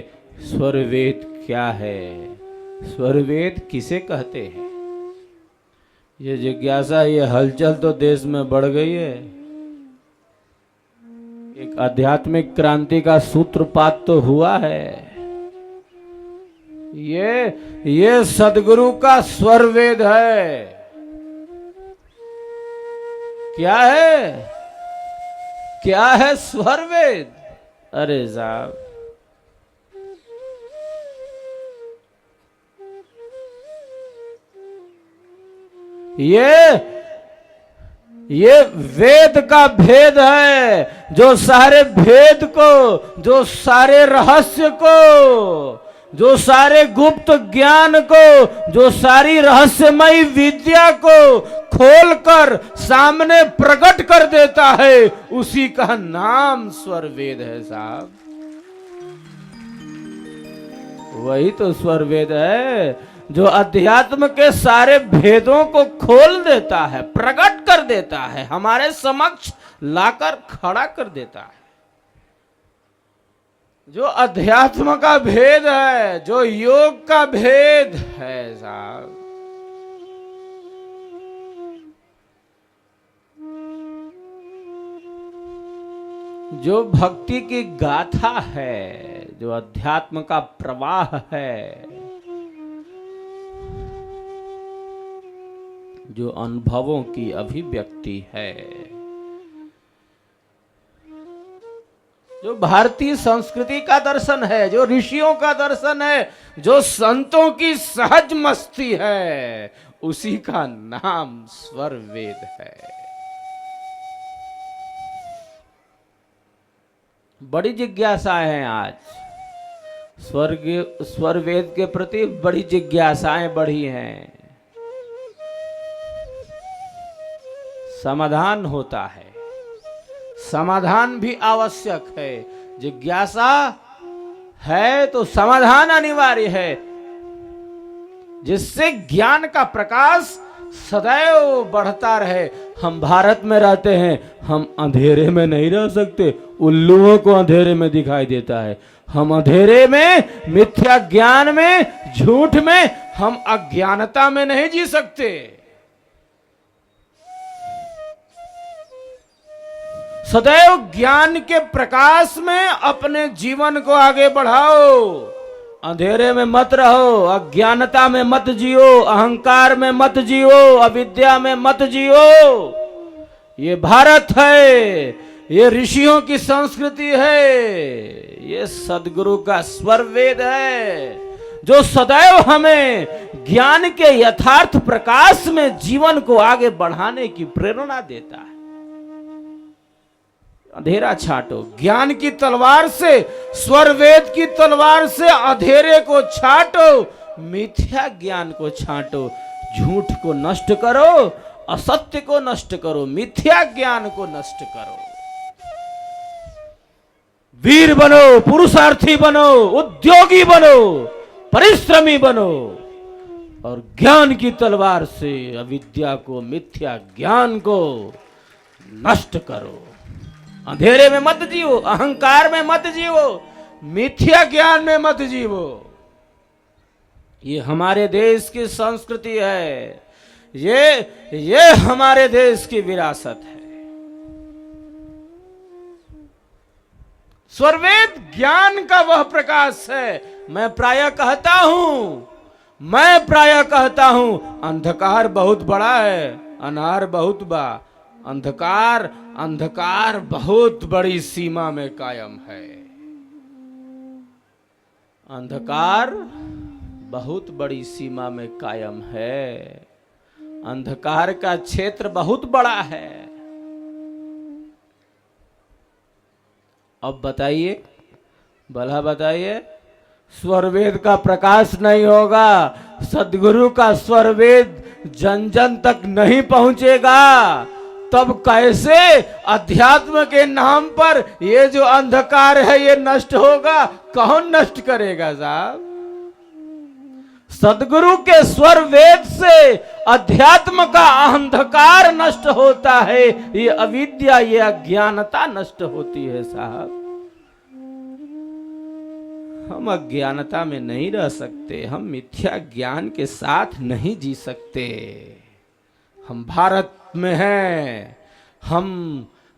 स्वर वेद क्या है? स्वर वेद किसे कहते हैं? ये जिज्ञासा, ये हलचल तो देश में बढ़ गई है। एक आध्यात्मिक क्रांति का सूत्रपात तो हुआ है। ये सदगुरु का स्वर वेद है। क्या है? क्या है स्वर वेद? अरे साहब, ये वेद का भेद है, जो सारे भेद को, जो सारे रहस्य को, जो सारे गुप्त ज्ञान को, जो सारी रहस्यमयी विद्या को खोलकर सामने प्रकट कर देता है, उसी का नाम स्वर वेद है साहब। वही तो स्वर वेद है जो अध्यात्म के सारे भेदों को खोल देता है, प्रकट कर देता है, हमारे समक्ष लाकर खड़ा कर देता है। जो अध्यात्म का भेद है, जो योग का भेद है साहब, जो भक्ति की गाथा है, जो अध्यात्म का प्रवाह है, जो अनुभवों की अभिव्यक्ति है, जो भारतीय संस्कृति का दर्शन है, जो ऋषियों का दर्शन है, जो संतों की सहज मस्ती है, उसी का नाम स्वर वेद है। बड़ी जिज्ञासाएं हैं आज स्वर वेद के प्रति, बड़ी जिज्ञासाएं बढ़ी हैं। समाधान होता है, समाधान भी आवश्यक है। जिज्ञासा है तो समाधान अनिवार्य है, जिससे ज्ञान का प्रकाश सदैव बढ़ता रहे। हम भारत में रहते हैं, हम अंधेरे में नहीं रह सकते। उल्लुओं को अंधेरे में दिखाई देता है। हम अंधेरे में, मिथ्या ज्ञान में, झूठ में, हम अज्ञानता में नहीं जी सकते। सदैव ज्ञान के प्रकाश में अपने जीवन को आगे बढ़ाओ। अंधेरे में मत रहो, अज्ञानता में मत जियो, अहंकार में मत जियो, अविद्या में मत जियो। ये भारत है, ये ऋषियों की संस्कृति है, ये सदगुरु का स्वर वेद है जो सदैव हमें ज्ञान के यथार्थ प्रकाश में जीवन को आगे बढ़ाने की प्रेरणा देता है। अंधेरा छाटो, ज्ञान की तलवार से, स्वर वेद की तलवार से अंधेरे को छाटो, मिथ्या ज्ञान को छाटो, झूठ को नष्ट करो, असत्य को नष्ट करो, मिथ्या ज्ञान को नष्ट करो। वीर बनो, पुरुषार्थी बनो, उद्योगी बनो, परिश्रमी बनो और ज्ञान की तलवार से अविद्या को, मिथ्या ज्ञान को नष्ट करो। अंधेरे में मत जियो, अहंकार में मत जियो, मिथ्या ज्ञान में मत जियो। ये हमारे देश की संस्कृति है, ये हमारे देश की विरासत है। स्वरवेद ज्ञान का वह प्रकाश है। मैं प्रायः कहता हूं अंधकार बहुत बड़ा है, अनार बहुत बा। अंधकार बहुत बड़ी सीमा में कायम है। अंधकार बहुत बड़ी सीमा में कायम है। अंधकार का क्षेत्र बहुत बड़ा है। अब बताइए, भला बताइए, स्वरवेद का प्रकाश नहीं होगा, सदगुरु का स्वरवेद जन जन तक नहीं पहुंचेगा, तब कैसे अध्यात्म के नाम पर ये जो अंधकार है ये नष्ट होगा? कौन नष्ट करेगा साहब? सदगुरु के स्वर वेद से अध्यात्म का अंधकार नष्ट होता है, ये अविद्या, ये अज्ञानता नष्ट होती है साहब। हम अज्ञानता में नहीं रह सकते, हम मिथ्या ज्ञान के साथ नहीं जी सकते। हम भारत में हैं, हम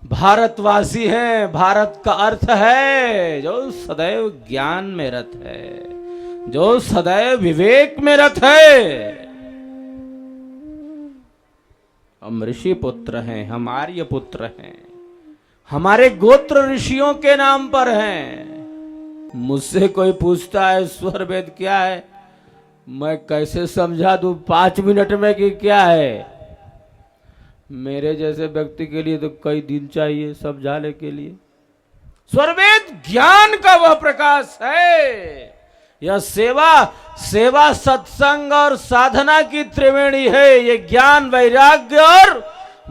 भारतवासी हैं। भारत का अर्थ है जो सदैव ज्ञान में रत है, जो सदैव विवेक में रत है। हम ऋषि पुत्र हैं, हम आर्य पुत्र हैं, हमारे गोत्र ऋषियों के नाम पर हैं। मुझसे कोई पूछता है स्वर वेद क्या है, मैं कैसे समझा दूं 5 मिनट में कि क्या है? मेरे जैसे व्यक्ति के लिए तो कई दिन चाहिए समझाने के लिए। स्वरवेद ज्ञान का वह प्रकाश है। यह सेवा सत्संग और साधना की त्रिवेणी है। ये ज्ञान, वैराग्य और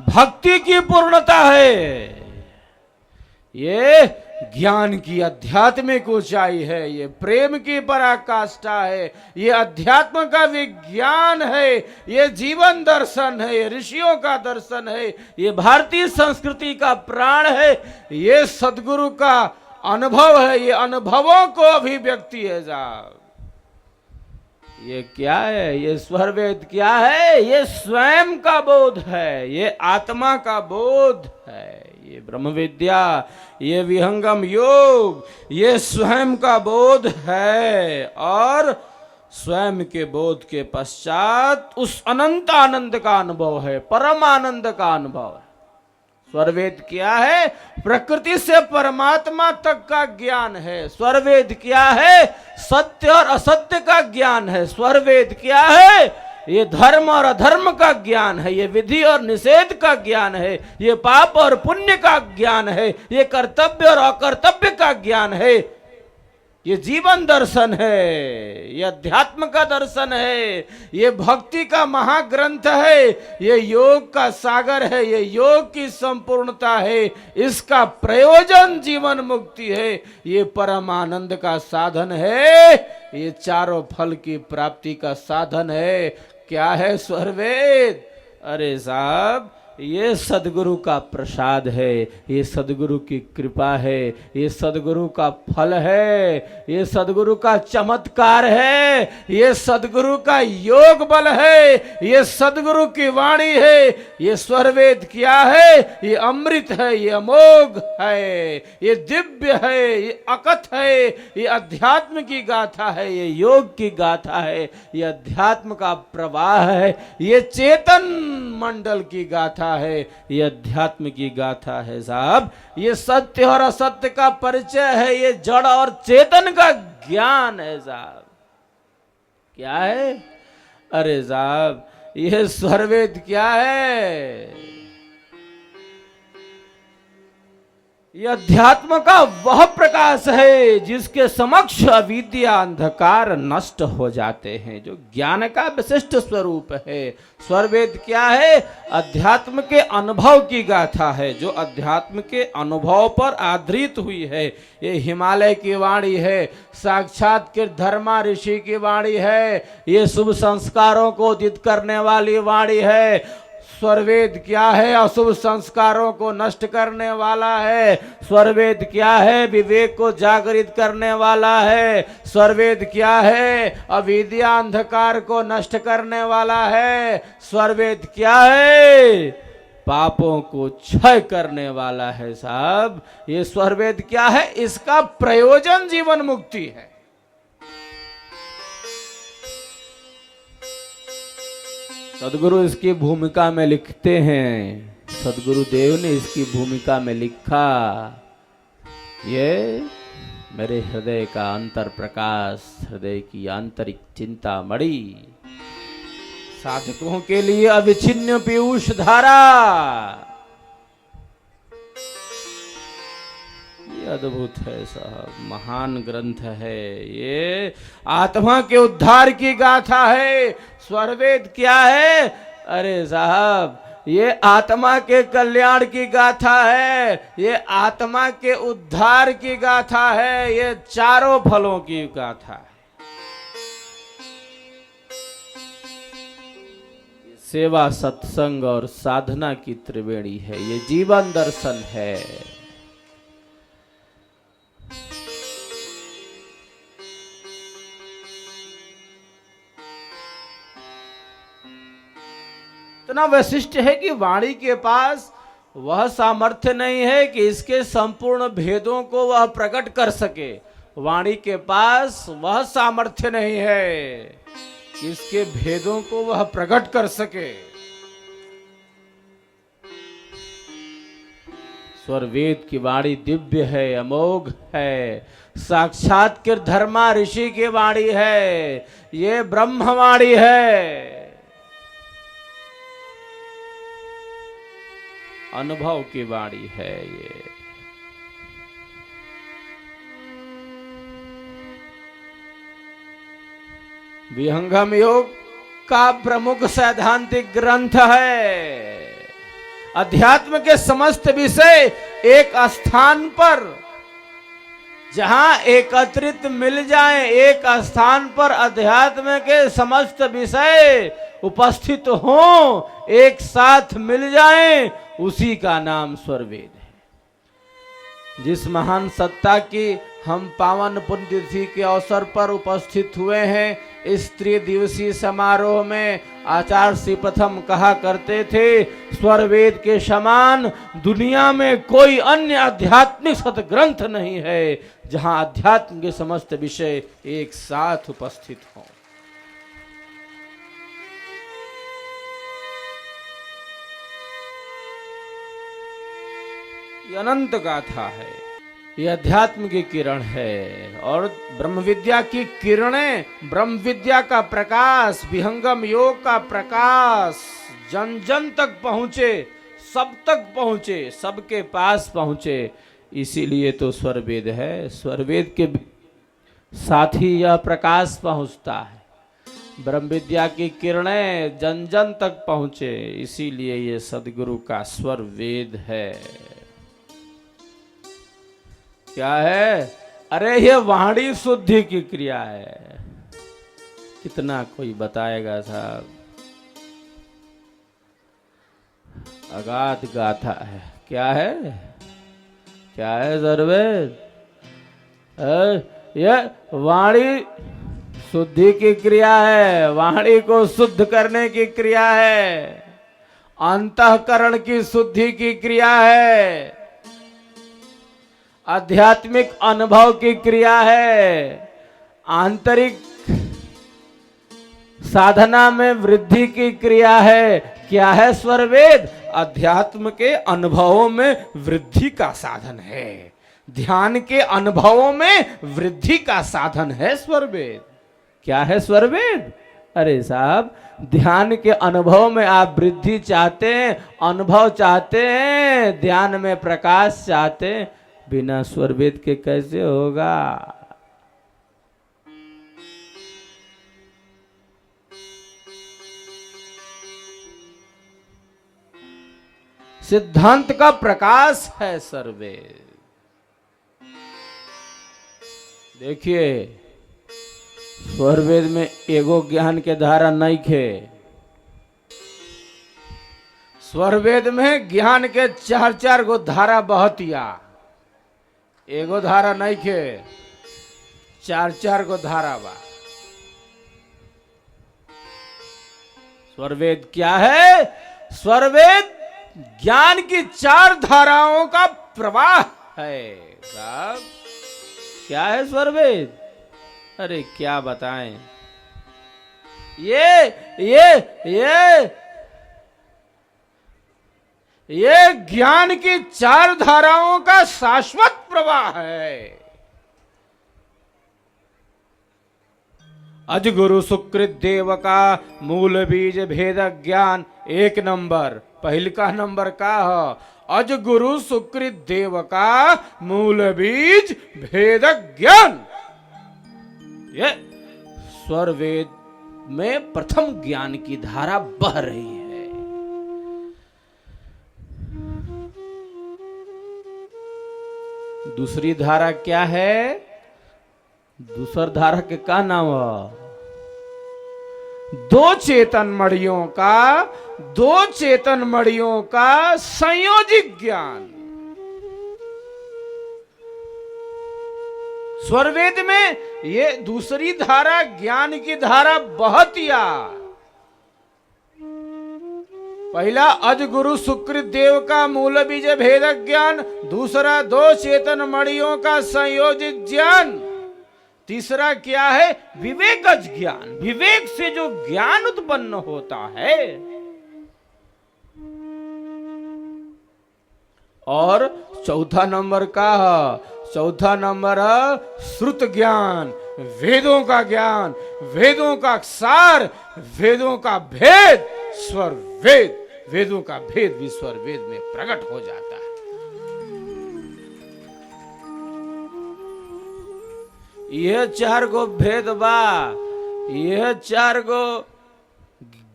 भक्ति की पूर्णता है। ये ज्ञान की आध्यात्मिक ऊंचाई है, ये प्रेम की पराकाष्ठा है, ये अध्यात्म का विज्ञान है, ये जीवन दर्शन है, ये ऋषियों का दर्शन है, ये भारतीय संस्कृति का प्राण है, ये सदगुरु का अनुभव है, ये अनुभवों को अभिव्यक्ति है साहब। ये क्या है? ये स्वरवेद क्या है? ये स्वयं का बोध है, ये आत्मा का बोध है, ये ब्रह्म विद्या, ये विहंगम योग, ये स्वयं का बोध है। और स्वयं के बोध के पश्चात उस अनंत आनंद का अनुभव है, परम आनंद का अनुभव है। स्वरवेद क्या है? प्रकृति से परमात्मा तक का ज्ञान है। स्वरवेद क्या है? सत्य और असत्य का ज्ञान है। स्वरवेद क्या है? ये धर्म और अधर्म का ज्ञान है, ये विधि और निषेध का ज्ञान है, ये पाप और पुण्य का ज्ञान है, ये कर्तव्य और अकर्तव्य का ज्ञान है, ये जीवन दर्शन है, ये अध्यात्म का दर्शन है, ये भक्ति का महाग्रंथ है, ये योग का सागर है, ये योग की संपूर्णता है, इसका प्रयोजन जीवन मुक्ति है, ये परम आनंद का साधन है, ये चारों फल की प्राप्ति का साधन है। क्या है स्वरवेद? अरे साहब, ये सदगुरु का प्रसाद है, ये सदगुरु की कृपा है, ये सदगुरु का फल है, ये सदगुरु का चमत्कार है, ये सदगुरु का योग बल है, ये सदगुरु की वाणी है, ये स्वरवेद क्या है, ये अमृत है, ये अमोघ है, ये दिव्य है, ये अकथ है, ये अध्यात्म की गाथा है, ये योग की गाथा है, ये अध्यात्म का प्रवाह है, ये चेतन मंडल की गाथा है, ये अध्यात्म की गाथा है साहब। ये सत्य और असत्य का परिचय है, ये जड़ और चेतन का ज्ञान है साहब। क्या है? अरे साहब ये स्वरवेद क्या है? ये अध्यात्म का वह प्रकाश है जिसके समक्ष अविद्या अंधकार नष्ट हो जाते हैं, जो ज्ञान का विशिष्ट स्वरूप है। स्वरवेद क्या है? अध्यात्म के अनुभव की गाथा है, जो अध्यात्म के अनुभव पर आधारित हुई है। ये हिमालय की वाणी है, साक्षात के धर्मा ऋषि की वाणी है, ये शुभ संस्कारों को उदित करने वाली वाणी है। स्वरवेद क्या है? अशुभ संस्कारों को नष्ट करने वाला है। स्वरवेद क्या है? विवेक को जागृत करने वाला है। स्वरवेद क्या है? अविद्या अंधकार को नष्ट करने वाला है। स्वरवेद क्या है? पापों को क्षय करने वाला है साहब। ये स्वरवेद क्या है? इसका प्रयोजन जीवन मुक्ति है। सदगुरु इसकी भूमिका में लिखते हैं, सदगुरु देव ने इसकी भूमिका में लिखा, ये मेरे हृदय का अंतर प्रकाश, हृदय की आंतरिक चिंता मणि, साधकों के लिए अविच्छिन्न पीयूष धारा। ये अद्भुत है साहब, महान ग्रंथ है। ये आत्मा के उद्धार की गाथा है। स्वरवेद क्या है? अरे साहब ये आत्मा के कल्याण की गाथा है, ये आत्मा के उद्धार की गाथा है, ये चारों फलों की गाथा है। सेवा, सत्संग और साधना की त्रिवेणी है, ये जीवन दर्शन है। इतना वैशिष्ट है कि वाणी के पास वह सामर्थ्य नहीं है कि इसके संपूर्ण भेदों को वह प्रकट कर सके। वाणी के पास वह सामर्थ्य नहीं है कि इसके भेदों को वह प्रकट कर सके। स्वरवेद की वाणी दिव्य है, अमोघ है, साक्षात के धर्मा ऋषि की वाणी है, ये ब्रह्मवाणी है। अनुभव की वाणी है ये। विहंगम योग का प्रमुख सैद्धांतिक ग्रंथ है। अध्यात्म के समस्त विषय एक स्थान पर जहां एकत्रित मिल जाएं, एक स्थान पर अध्यात्म के समस्त विषय उपस्थित हों, एक साथ मिल जाएं, उसी का नाम स्वरवेद है। जिस महान सत्ता की हम पावन पुण्यतिथि के अवसर पर उपस्थित हुए हैं, इस त्रिदिवसीय समारोह में आचार्य श्री प्रथम कहा करते थे, स्वरवेद के समान दुनिया में कोई अन्य आध्यात्मिक सदग्रंथ नहीं है जहां अध्यात्म के समस्त विषय एक साथ उपस्थित हों। ये अनंत गाथा है, ये अध्यात्म की किरण है और ब्रह्म विद्या की किरणें, ब्रह्म विद्या का प्रकाश, विहंगम योग का प्रकाश जन जन तक पहुंचे, सब तक पहुंचे, सबके पास पहुंचे। इसीलिए तो स्वरवेद है। स्वरवेद के साथ ही यह प्रकाश पहुंचता है। ब्रह्म विद्या की किरणें जन जन तक पहुंचे, इसीलिए ये सदगुरु का स्वरवेद है। क्या है? अरे ये वाणी शुद्धि की क्रिया है। कितना कोई बताएगा साहब। अगाध गाथा है। क्या है? क्या है सर्वेद? यह वाणी शुद्धि की क्रिया है, वाणी को शुद्ध करने की क्रिया है, अंतःकरण की शुद्धि की क्रिया है, आध्यात्मिक अनुभव की क्रिया है, आंतरिक साधना में वृद्धि की क्रिया है। क्या है स्वरवेद? अध्यात्म के अनुभवों में वृद्धि का साधन है, ध्यान के अनुभवों में वृद्धि का साधन है स्वरवेद। क्या है स्वरवेद? अरे साहब, ध्यान के अनुभव में आप वृद्धि चाहते हैं, अनुभव चाहते हैं, ध्यान में प्रकाश चाहते हैं, बिना स्वरवेद के कैसे होगा? सिद्धांत का प्रकाश है सर्वेद। देखिए, स्वरवेद में एगो ज्ञान के धारा नहीं खे, स्वरवेद में ज्ञान के 4-4 गो धारा बहतिया। एगो धारा नहीं खे, 4-4 गो धारा बा। स्वरवेद क्या है? स्वरवेद ज्ञान की 4 धाराओं का प्रवाह है साहब। क्या है स्वरवेद? अरे क्या बताएं। ये ज्ञान की 4 धाराओं का शाश्वत प्रवाह है। अजगुरु सुकृत देव का मूल बीज भेद ज्ञान 1 नंबर। पहल का नंबर का है अजगुरु सुकृत देव का मूल बीज भेद ज्ञान। ये स्वरवेद में प्रथम ज्ञान की धारा बह रही है। दूसरी धारा क्या है? दूसर धारा के का नाम है? 2 चेतन मणियों का संयोजित ज्ञान। स्वरवेद में ये दूसरी धारा ज्ञान की धारा बहतिया। पहला अजगुरु सुकृत देव का मूल बीज भेद ज्ञान, दूसरा 2 चेतन मणियों का संयोजित ज्ञान, तीसरा क्या है? विवेकज ज्ञान, विवेक से जो ज्ञान उत्पन्न होता है। और चौथा नंबर का चौथा नंबर है श्रुत ज्ञान, वेदों का ज्ञान, वेदों का सार, वेदों का भेद, स्वर वेद। वेदों का भेद भी स्वर वेद में प्रकट हो जाता है। यह 4 गो भेद बा, यह 4 गो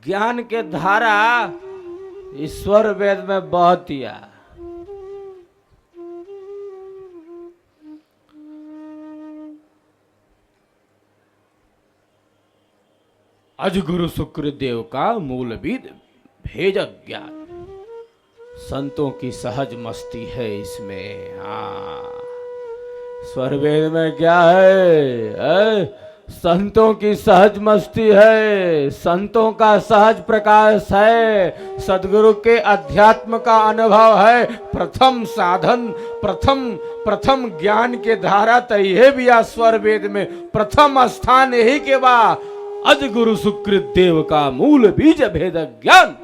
ज्ञान के धारा ईश्वर वेद में बहतिया। अजगुरु सुकृत देव का मूल बीज भेद ज्ञान। संतों की सहज मस्ती है इसमें। हाँ, स्वरवेद में क्या है? संतों की सहज मस्ती है, संतों का सहज प्रकाश है, सदगुरु के अध्यात्म का अनुभव है। प्रथम साधन, प्रथम ज्ञान के धारा तय भी आ स्वरवेद में प्रथम स्थान यही के बा अजगुरु सुकृत देव का मूल बीज भेद ज्ञान।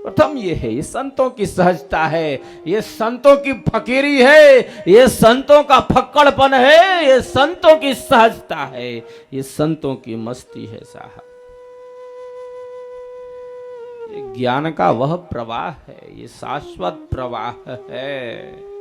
प्रथम ये है, ये संतों की सहजता है, ये संतों की फकीरी है, ये संतों का फक्कड़पन है, ये संतों की सहजता है, ये संतों की मस्ती है साहब। ये ज्ञान का वह प्रवाह है, ये शाश्वत प्रवाह है।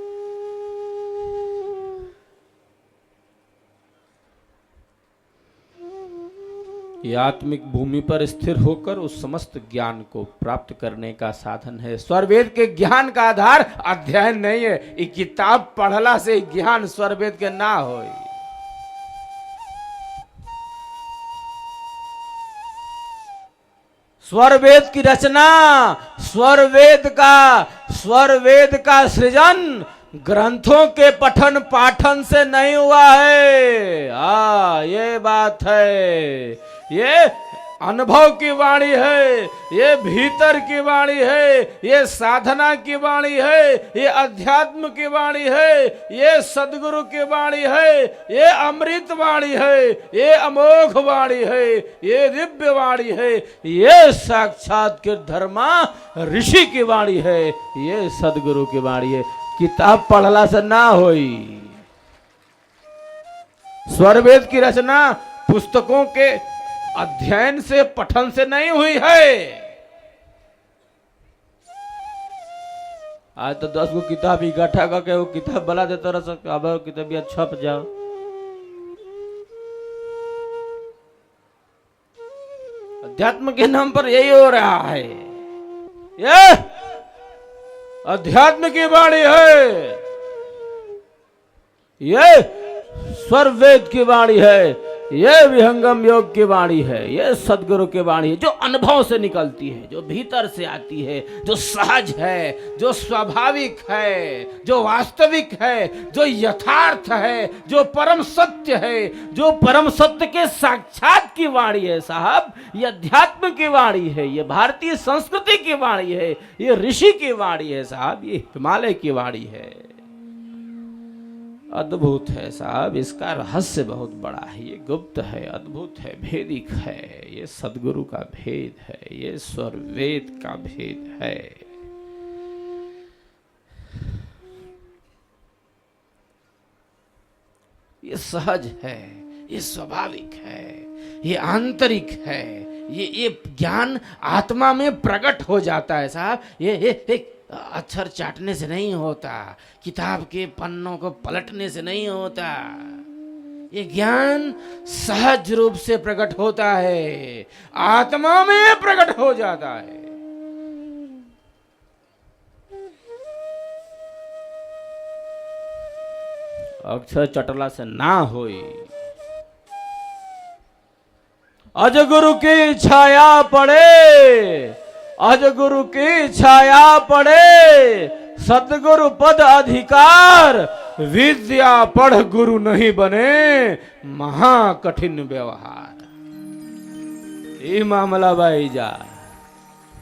ये आत्मिक भूमि पर स्थिर होकर उस समस्त ज्ञान को प्राप्त करने का साधन है। स्वरवेद के ज्ञान का आधार अध्ययन नहीं है। ये किताब पढ़ला से ज्ञान स्वरवेद के ना हो। स्वरवेद की रचना, स्वरवेद का सृजन ग्रंथों के पठन पाठन से नहीं हुआ है। ये बात है। ये अनुभव की वाणी है, ये भीतर की वाणी है, ये साधना की वाणी है, ये अध्यात्म की वाणी है, ये सदगुरु की वाणी है, ये अमृत वाणी है, ये अमोघ वाणी है, ये दिव्य वाणी है, ये साक्षात के धर्मा ऋषि की वाणी है, ये सदगुरु की वाणी है। किताब पढ़ला से ना होई। स्वरवेद की रचना पुस्तकों के अध्ययन से पठन से नहीं हुई है। आज तो 10 गो किताब इकट्ठा करके वो किताब बना देता रह सकता। अब किताबिया छप जाओ। अध्यात्म के नाम पर यही हो रहा है। ये अध्यात्म की वाणी है, ये स्वरवेद की वाणी है, ये विहंगम योग की वाणी है, ये सदगुरु की वाणी है, जो अनुभव से निकलती है, जो भीतर से आती है, जो सहज है, जो स्वाभाविक है, जो वास्तविक है, जो यथार्थ है, जो परम सत्य है, जो परम सत्य के साक्षात की वाणी है। साहब, ये अध्यात्म की वाणी है, ये भारतीय संस्कृति की वाणी है, ये ऋषि की वाणी है। साहब, ये हिमालय की वाणी है। अद्भुत है साहब, इसका रहस्य बहुत बड़ा है। ये गुप्त है, अद्भुत है, भेदिक है। ये सदगुरु का भेद है, ये स्वरवेद का भेद है। ये सहज है, ये स्वाभाविक है, ये आंतरिक है। ये ज्ञान आत्मा में प्रकट हो जाता है साहब। ये अक्षर चाटने से नहीं होता, किताब के पन्नों को पलटने से नहीं होता। ये ज्ञान सहज रूप से प्रकट होता है, आत्मा में प्रकट हो जाता है। अक्षर चटला से ना होई। अजगुरु की छाया पड़े, अजगुरु की छाया पड़े, सतगुरु पद अधिकार, विद्या पढ़ गुरु नहीं बने, महा कठिन व्यवहार। ये मामला भाई जा,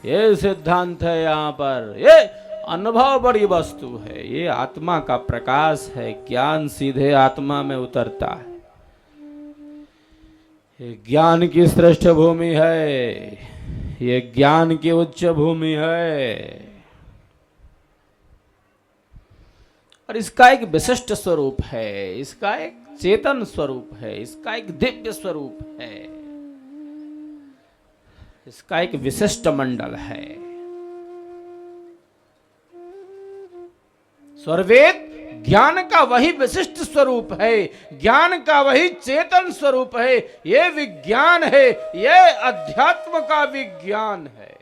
ये सिद्धांत है। यहाँ पर ये अनुभव बड़ी वस्तु है, ये आत्मा का प्रकाश है। ज्ञान सीधे आत्मा में उतरता है। ये ज्ञान की श्रेष्ठ भूमि है, ये ज्ञान की उच्च भूमि है। और इसका एक विशिष्ट स्वरूप है, इसका एक चेतन स्वरूप है, इसका एक दिव्य स्वरूप है, इसका एक विशिष्ट मंडल है। स्वरवेद ज्ञान का वही विशिष्ट स्वरूप है, ज्ञान का वही चेतन स्वरूप है। ये विज्ञान है, ये अध्यात्म का विज्ञान है,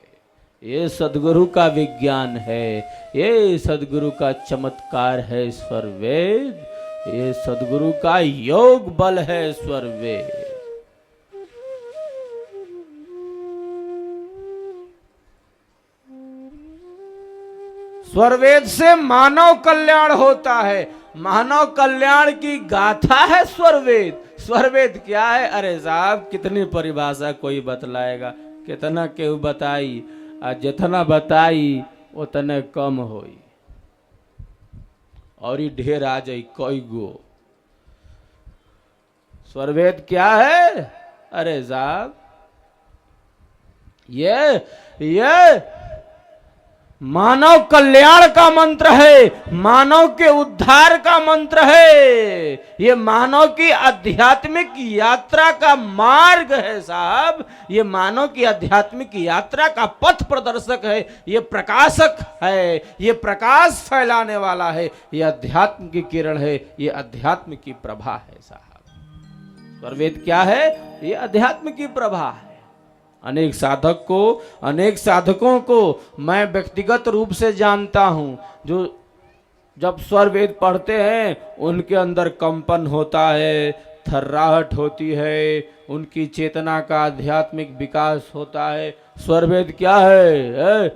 ये सदगुरु का विज्ञान है, ये सदगुरु का चमत्कार है स्वरवेद, ये सदगुरु का योग बल है स्वरवेद। स्वरवेद से मानव कल्याण होता है, मानव कल्याण की गाथा है स्वरवेद। स्वरवेद क्या है? अरे साहब, कितनी परिभाषा कोई बतलाएगा, कितना केहू बताई, जितना बताई उतने कम होई, और ये ढेर आ जाई कई गो। स्वरवेद क्या है? अरे साहब, ये मानव कल्याण का मंत्र है, मानव के उद्धार का मंत्र है, ये मानव की आध्यात्मिक यात्रा का मार्ग है साहब, ये मानव की आध्यात्मिक यात्रा का पथ प्रदर्शक है, ये प्रकाशक है, ये प्रकाश फैलाने वाला है, ये अध्यात्म की किरण है, ये अध्यात्म की प्रभा है साहब। स्वर वेद क्या है? ये अध्यात्म की प्रभा है। अनेक साधकों को मैं व्यक्तिगत रूप से जानता हूं, जो जब स्वर वेद पढ़ते हैं उनके अंदर कंपन होता है, थर्राहट होती है, उनकी चेतना का आध्यात्मिक विकास होता है। स्वर वेद क्या है?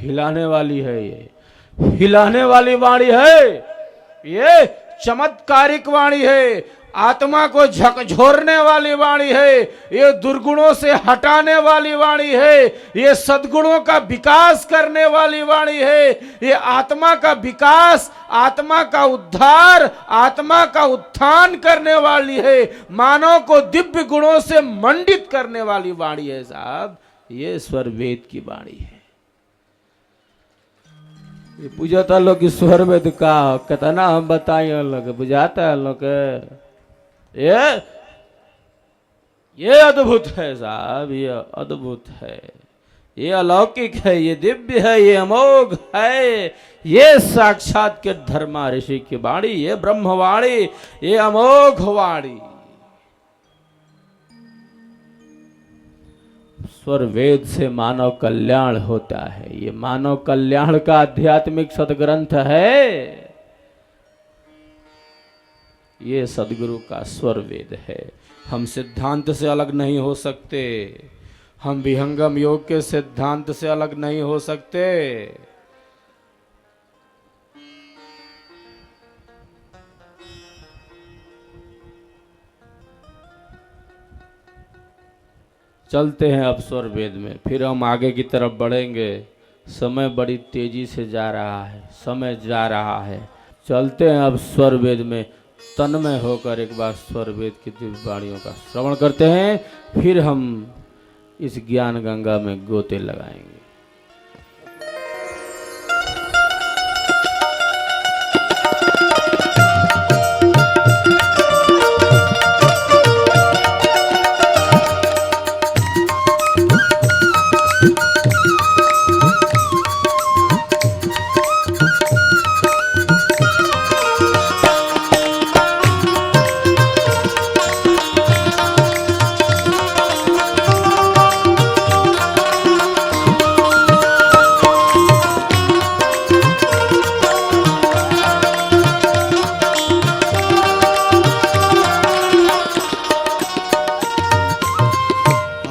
हिलाने वाली है, ये हिलाने वाली वाणी है, ये चमत्कारिक वाणी है, आत्मा को झकझोरने वाली वाणी है, ये दुर्गुणों से हटाने वाली वाणी है, ये सद्गुणों का विकास करने वाली वाणी है, ये आत्मा का विकास, आत्मा का उद्धार, आत्मा का उत्थान करने वाली है, मानव को दिव्य गुणों से मंडित करने वाली वाणी है। साहब, ये स्वर वेद की वाणी है। ये पूछता लोग कि स्वर वेद का कितना हम बताइए, लोग बुझाता है लोग। ये अद्भुत है साहब, ये अद्भुत है, ये अलौकिक है, ये दिव्य है, ये अमोघ है, ये साक्षात के धर्मा ऋषि की वाणी, ये ब्रह्मवाणी, ये अमोघ वाणी। स्वर वेद से मानव कल्याण होता है, ये मानव कल्याण का आध्यात्मिक सदग्रंथ है, ये सदगुरु का स्वर वेद है। हम सिद्धांत से अलग नहीं हो सकते, हम विहंगम योग के सिद्धांत से अलग नहीं हो सकते। चलते हैं अब स्वर वेद में, फिर हम आगे की तरफ बढ़ेंगे। समय बड़ी तेजी से जा रहा है, समय जा रहा है। चलते हैं अब स्वर वेद में, तन्मय होकर एक बार स्वर वेद की दिव्य वाणियों का श्रवण करते हैं, फिर हम इस ज्ञान गंगा में गोते लगाएंगे।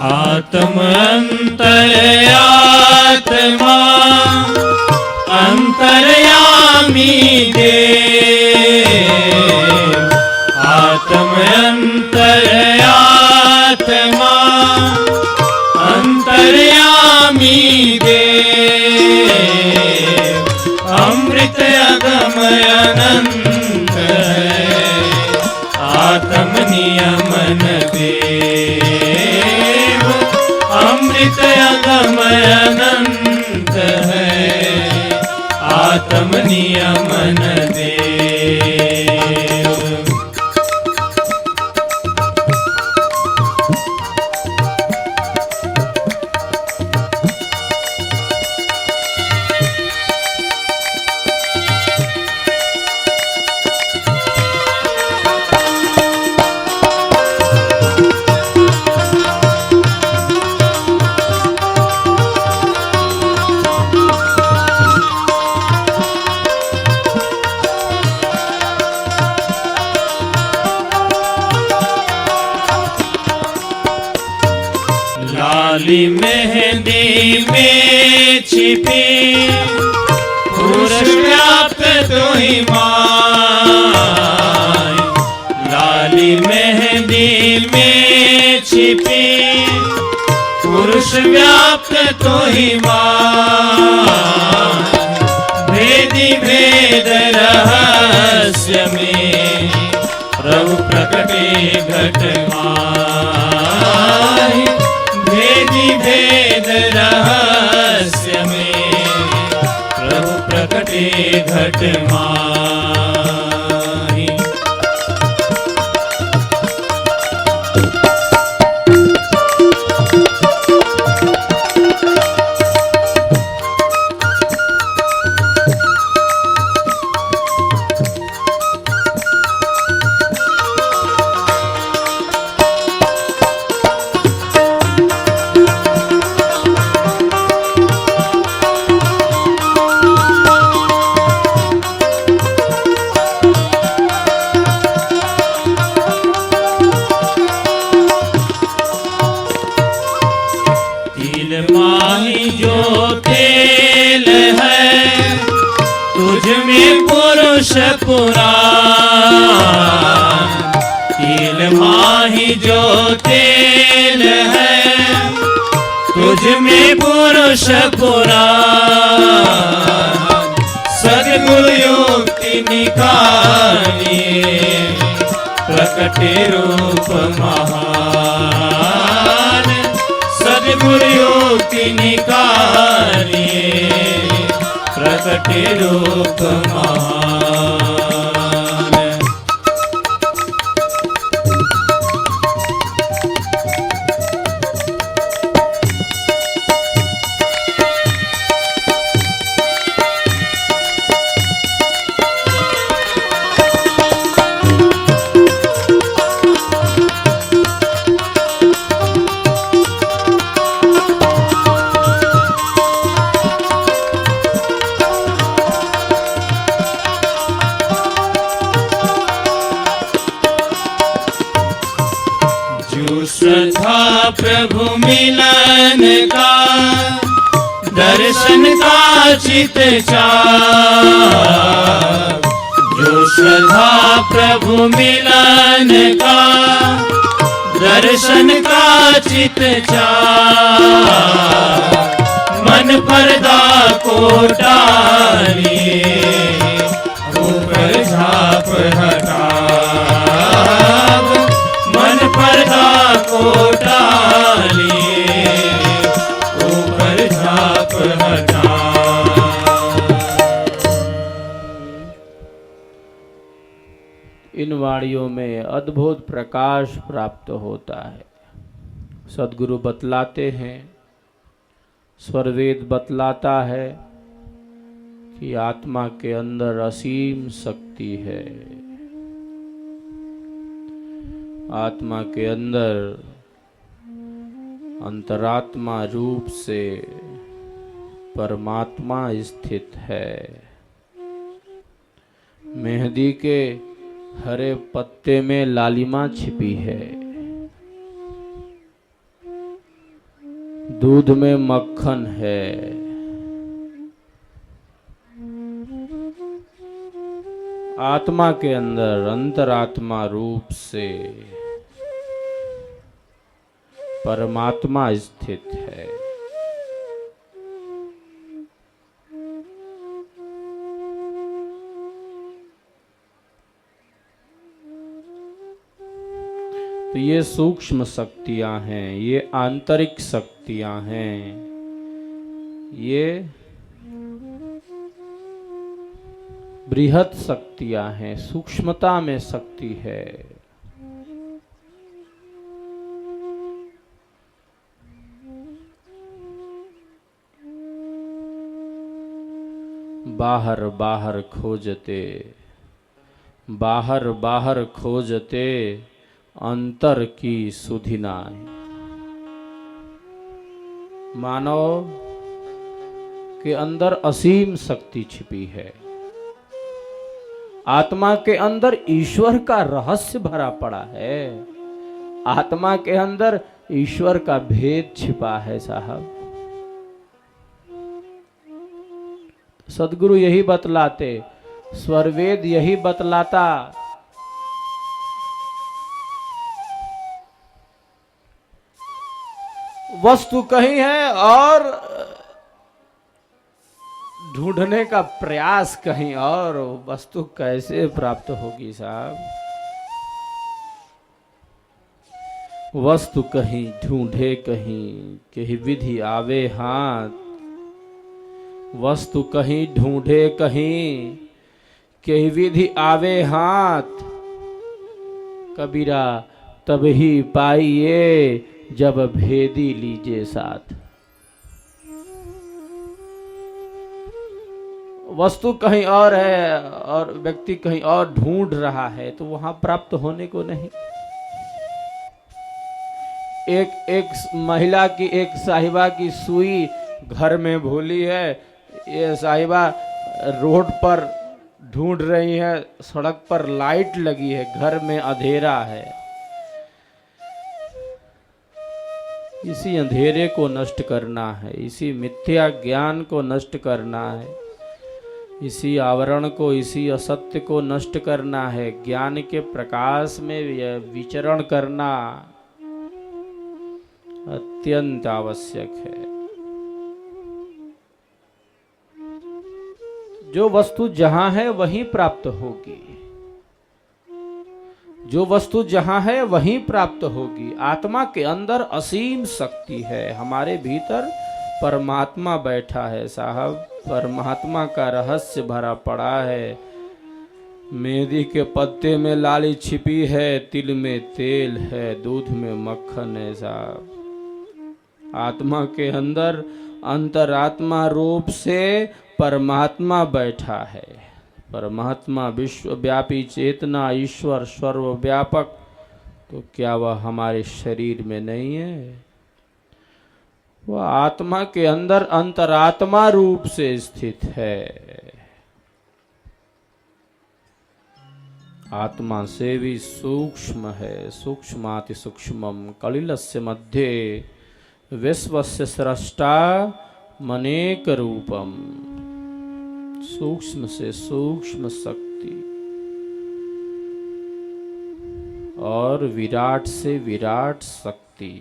आत्म अंतर्यात्मा अंतर्यामी देव, आत्म अंतर्यात्मा अंतर्यामी देव, अमृत अगमय अनंत है, आत्म नियमन देव, अमृत अगमय अनंत है, आत्म नियमन देव। लाली मेहंदी में छिपी पुरुष व्याप्त तो ही माय, लाली मेहंदी में छिपी पुरुष व्याप्त तो ही माय, भेदी भेद रहस्य में प्रभु प्रकटे घट माय, भेदी भेद रहस्य में प्रभु प्रकटे घट माहि। तेल है, तुझ में पुरुष पुराण, सद्गुरु युक्ति निकालिए, प्रकटे रूप महान, सद्गुरु युक्ति निकालिए, प्रकटे रूप महान। श्रद्धा प्रभु मिलन का, दर्शन का चित चाह, जो श्रद्धा प्रभु मिलन का, दर्शन का चित चाह, मन पर्दा को टालिए, ऊपर झाप हटा, मन पर्दा को टालिए, ऊपर झाप हटा। इन वाणियों में अद्भुत प्रकाश प्राप्त होता है। सद्गुरु बतलाते हैं, स्वरवेद बतलाता है कि आत्मा के अंदर असीम शक्ति है। आत्मा के अंदर अंतरात्मा रूप से परमात्मा स्थित है। मेहंदी के हरे पत्ते में लालिमा छिपी है, दूध में मक्खन है। आत्मा के अंदर अंतरात्मा रूप से परमात्मा स्थित है। तो ये सूक्ष्म शक्तियां हैं, ये आंतरिक शक्तियां हैं, ये बृहत शक्तियां हैं, सूक्ष्मता में शक्ति है। बाहर बाहर खोजते, बाहर बाहर खोजते, अंतर की सुधि नाय। मानव के अंदर असीम शक्ति छिपी है। आत्मा के अंदर ईश्वर का रहस्य भरा पड़ा है। आत्मा के अंदर ईश्वर का भेद छिपा है साहब। सद्गुरु यही बतलाते, स्वरवेद यही बतलाता। वस्तु कहीं है और ढूंढने का प्रयास कहीं और। वस्तु कैसे प्राप्त होगी साहब? वस्तु कहीं ढूंढे कहीं, कहीं विधि आवे हाथ। वस्तु कहीं ढूंढे कहीं, कहीं विधि आवे हाथ। कबीरा तब ही पाइए जब भेदी लीजिए साथ। वस्तु कहीं और है और व्यक्ति कहीं और ढूंढ रहा है, तो वहां प्राप्त होने को नहीं। एक महिला की, एक साहिबा की सुई घर में भूली है। ये साहिबा रोड पर ढूंढ रही है, सड़क पर लाइट लगी है, घर में अंधेरा है। इसी अंधेरे को नष्ट करना है, इसी मिथ्या ज्ञान को नष्ट करना है, इसी आवरण को, इसी असत्य को नष्ट करना है। ज्ञान के प्रकाश में विचरण करना। अत्यंत आवश्यक है। जो वस्तु जहां है वहीं प्राप्त होगी, जो वस्तु जहां है वहीं प्राप्त होगी। आत्मा के अंदर असीम शक्ति है, हमारे भीतर परमात्मा बैठा है साहब। परमात्मा का रहस्य भरा पड़ा है। मेहंदी के पत्ते में लाली छिपी है, तिल में तेल है, दूध में मक्खन है साहब। आत्मा के अंदर अंतरात्मा रूप से परमात्मा बैठा है। परमात्मा विश्वव्यापी चेतना, ईश्वर सर्वव्यापक, तो क्या वह हमारे शरीर में नहीं है? वह आत्मा के अंदर अंतरात्मा रूप से स्थित है। आत्मा से भी सूक्ष्म है। सूक्ष्माति सूक्ष्मम कलिलस्य मध्ये विश्वस्य सृष्टा मनेक रूपम। सूक्ष्म से सूक्ष्म शक्ति और विराट से विराट शक्ति,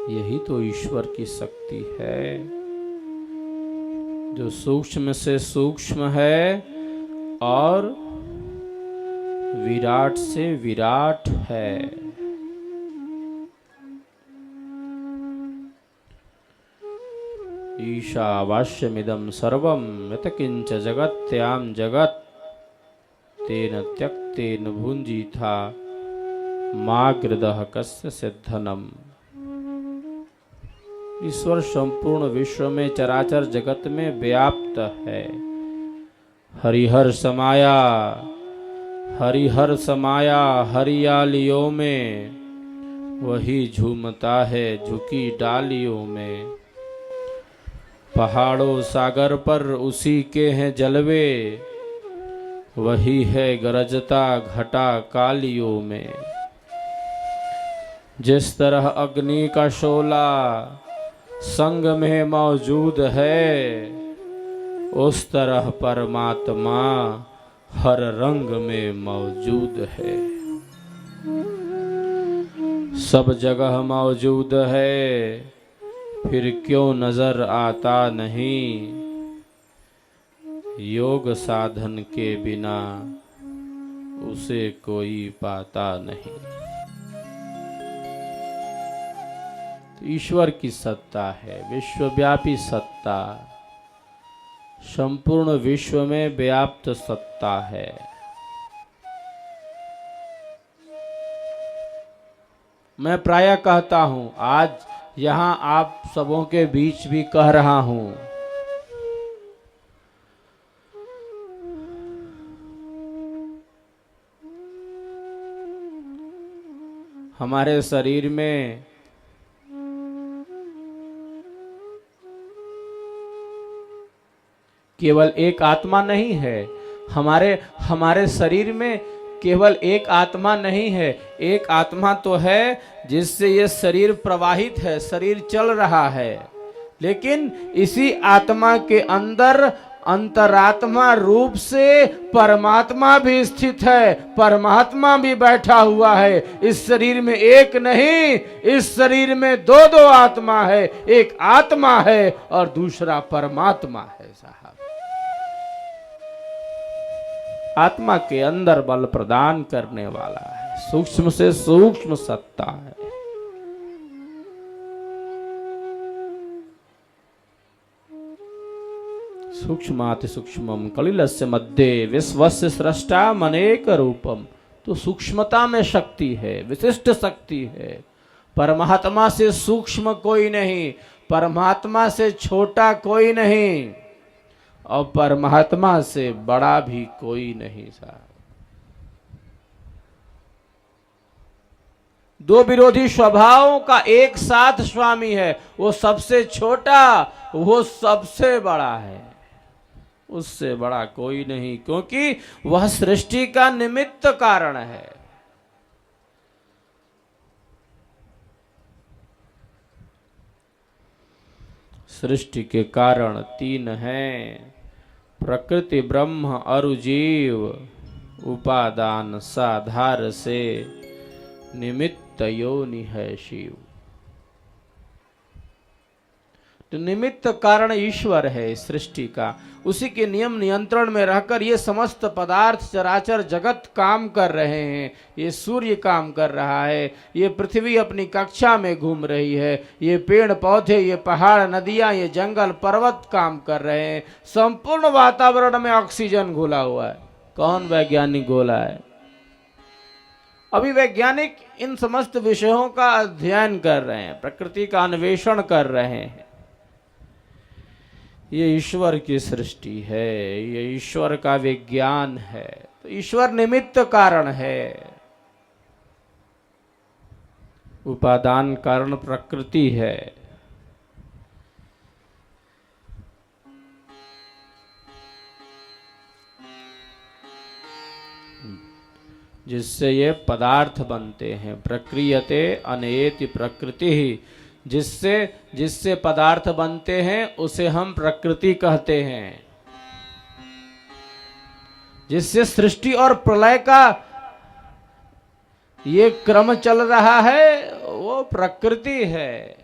यही तो ईश्वर की शक्ति है, जो सूक्ष्म से सूक्ष्म है और विराट से विराट है। ईशावास्यमिदं सर्वं यत्किंच जगत्यां जगत् तेन त्यक्तेन भुञ्जीथा माग्रदः कस्य सिद्धनम्। ईश्वर संपूर्ण विश्व में चराचर जगत में व्याप्त है। हरिहर समाया, हरिहर समाया हरियालियों में, वही झूमता है झुकी डालियों में। पहाड़ों सागर पर उसी के हैं जलवे, वही है गरजता घटा कालियों में। जिस तरह अग्नि का शोला संग में मौजूद है, उस तरह परमात्मा हर रंग में मौजूद है। सब जगह मौजूद है, फिर क्यों नजर आता नहीं? योग साधन के बिना उसे कोई पाता नहीं। ईश्वर की सत्ता है, विश्वव्यापी सत्ता, संपूर्ण विश्व में व्याप्त सत्ता है। मैं प्रायः कहता हूं, आज यहां आप सबों के बीच भी कह रहा हूं, हमारे शरीर में केवल एक आत्मा नहीं है। हमारे शरीर में केवल एक आत्मा नहीं है, एक आत्मा तो है जिससे ये शरीर प्रवाहित है, शरीर चल रहा है। लेकिन इसी आत्मा के अंदर अंतरात्मा रूप से परमात्मा भी स्थित है, परमात्मा भी बैठा हुआ है। इस शरीर में एक नहीं, इस शरीर में दो दो आत्मा है। एक आत्मा है और दूसरा परमात्मा है साहब। आत्मा के अंदर बल प्रदान करने वाला है, सूक्ष्म से सूक्ष्म सत्ता है। सूक्ष्माति सूक्ष्मम कलिलस्य मध्ये विश्वस्य सृष्टा मनेक रूपम। तो सूक्ष्मता में शक्ति है, विशिष्ट शक्ति है। परमात्मा से सूक्ष्म कोई नहीं, परमात्मा से छोटा कोई नहीं, और परमात्मा से बड़ा भी कोई नहीं साहब। दो विरोधी स्वभावों का एक साथ स्वामी है। वो सबसे छोटा, वो सबसे बड़ा है, उससे बड़ा कोई नहीं, क्योंकि वह सृष्टि का निमित्त कारण है। सृष्टि के कारण तीन हैं, प्रकृति ब्रह्म और जीव। उपादान साधार से निमित्त निमित्त योनि है शिव। तो निमित्त कारण ईश्वर है सृष्टि का, उसी के नियम नियंत्रण में रहकर ये समस्त पदार्थ चराचर जगत काम कर रहे हैं। ये सूर्य काम कर रहा है, ये पृथ्वी अपनी कक्षा में घूम रही है, ये पेड़ पौधे, ये पहाड़, नदियां, ये जंगल पर्वत काम कर रहे हैं। संपूर्ण वातावरण में ऑक्सीजन घुला हुआ है। कौन वैज्ञानिक घोला है? अभी वैज्ञानिक इन समस्त विषयों का अध्ययन कर रहे हैं, प्रकृति का अन्वेषण कर रहे हैं। ये ईश्वर की सृष्टि है, ये ईश्वर का विज्ञान है। तो ईश्वर निमित्त कारण है, उपादान कारण प्रकृति है। जिससे ये पदार्थ बनते हैं। प्रक्रियते अनेति प्रकृति ही, जिससे पदार्थ बनते हैं उसे हम प्रकृति कहते हैं। जिससे सृष्टि और प्रलय का ये क्रम चल रहा है वो प्रकृति है।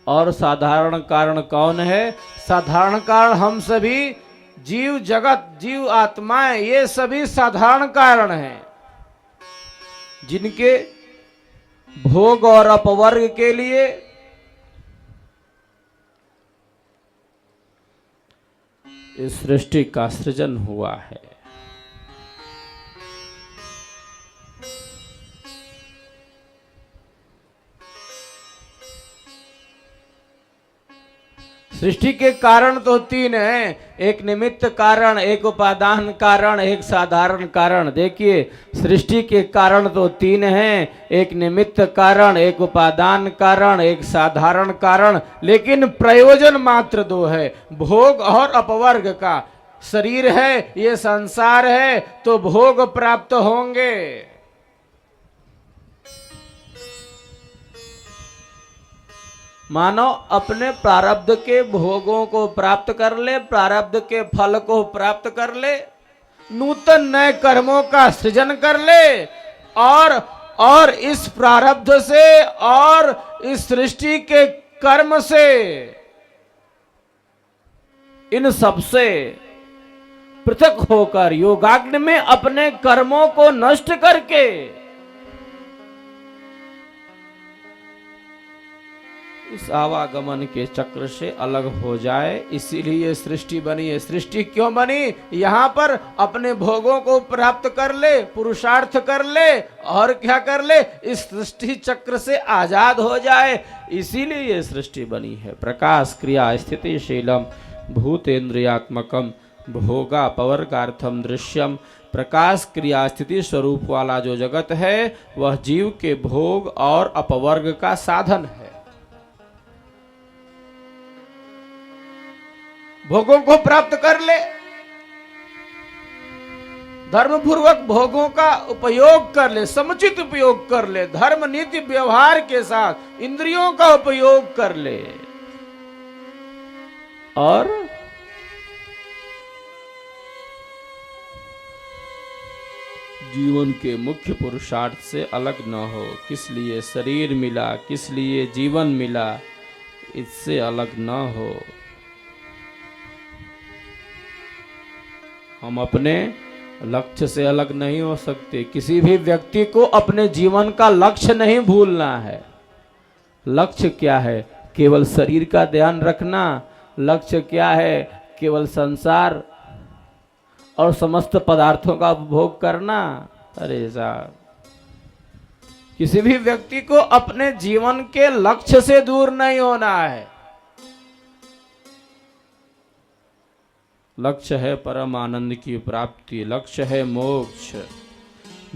और साधारण कारण कौन है? साधारण कारण हम सभी जीव जगत, जीव आत्माएं, ये सभी साधारण कारण हैं, जिनके भोग और अपवर्ग के लिए इस सृष्टि का सृजन हुआ है। सृष्टि के कारण तो तीन हैं, एक निमित्त कारण, एक उपादान कारण, एक साधारण कारण। देखिए, सृष्टि के कारण तो तीन हैं, एक निमित्त कारण, एक उपादान कारण, एक साधारण कारण, लेकिन प्रयोजन मात्र दो है, भोग और अपवर्ग का। शरीर है, ये संसार है, तो भोग प्राप्त होंगे। मानो अपने प्रारब्ध के भोगों को प्राप्त कर ले, प्रारब्ध के फल को प्राप्त कर ले, नूतन नए कर्मों का सृजन कर ले, और इस प्रारब्ध से और इस सृष्टि के कर्म से, इन सबसे पृथक होकर योगाग्नि में अपने कर्मों को नष्ट करके इस आवागमन के चक्र से अलग हो जाए। इसीलिए सृष्टि बनी है। सृष्टि क्यों बनी? यहां पर अपने भोगों को प्राप्त कर ले, पुरुषार्थ कर ले, और क्या कर ले? इस सृष्टि चक्र से आजाद हो जाए। इसीलिए ये सृष्टि बनी है। प्रकाश क्रिया स्थितिशीलम भूतेन्द्रियात्मकम भोगा पवर्गार्थम दृश्यम। प्रकाश क्रिया स्थिति स्वरूप वाला जो जगत है वह जीव के भोग और अपवर्ग का साधन है। भोगों को प्राप्त कर ले, धर्मपूर्वक भोगों का उपयोग कर ले, समुचित उपयोग कर ले, धर्म नीति व्यवहार के साथ इंद्रियों का उपयोग कर ले, और जीवन के मुख्य पुरुषार्थ से अलग न हो। किस लिए शरीर मिला, किस लिए जीवन मिला, इससे अलग न हो। हम अपने लक्ष्य से अलग नहीं हो सकते। किसी भी व्यक्ति को अपने जीवन का लक्ष्य नहीं भूलना है। लक्ष्य क्या है? केवल शरीर का ध्यान रखना। लक्ष्य क्या है? केवल संसार और समस्त पदार्थों का उपभोग करना। अरे साहब, किसी भी व्यक्ति को अपने जीवन के लक्ष्य से दूर नहीं होना है। लक्ष्य है परम आनंद की प्राप्ति, लक्ष्य है मोक्ष।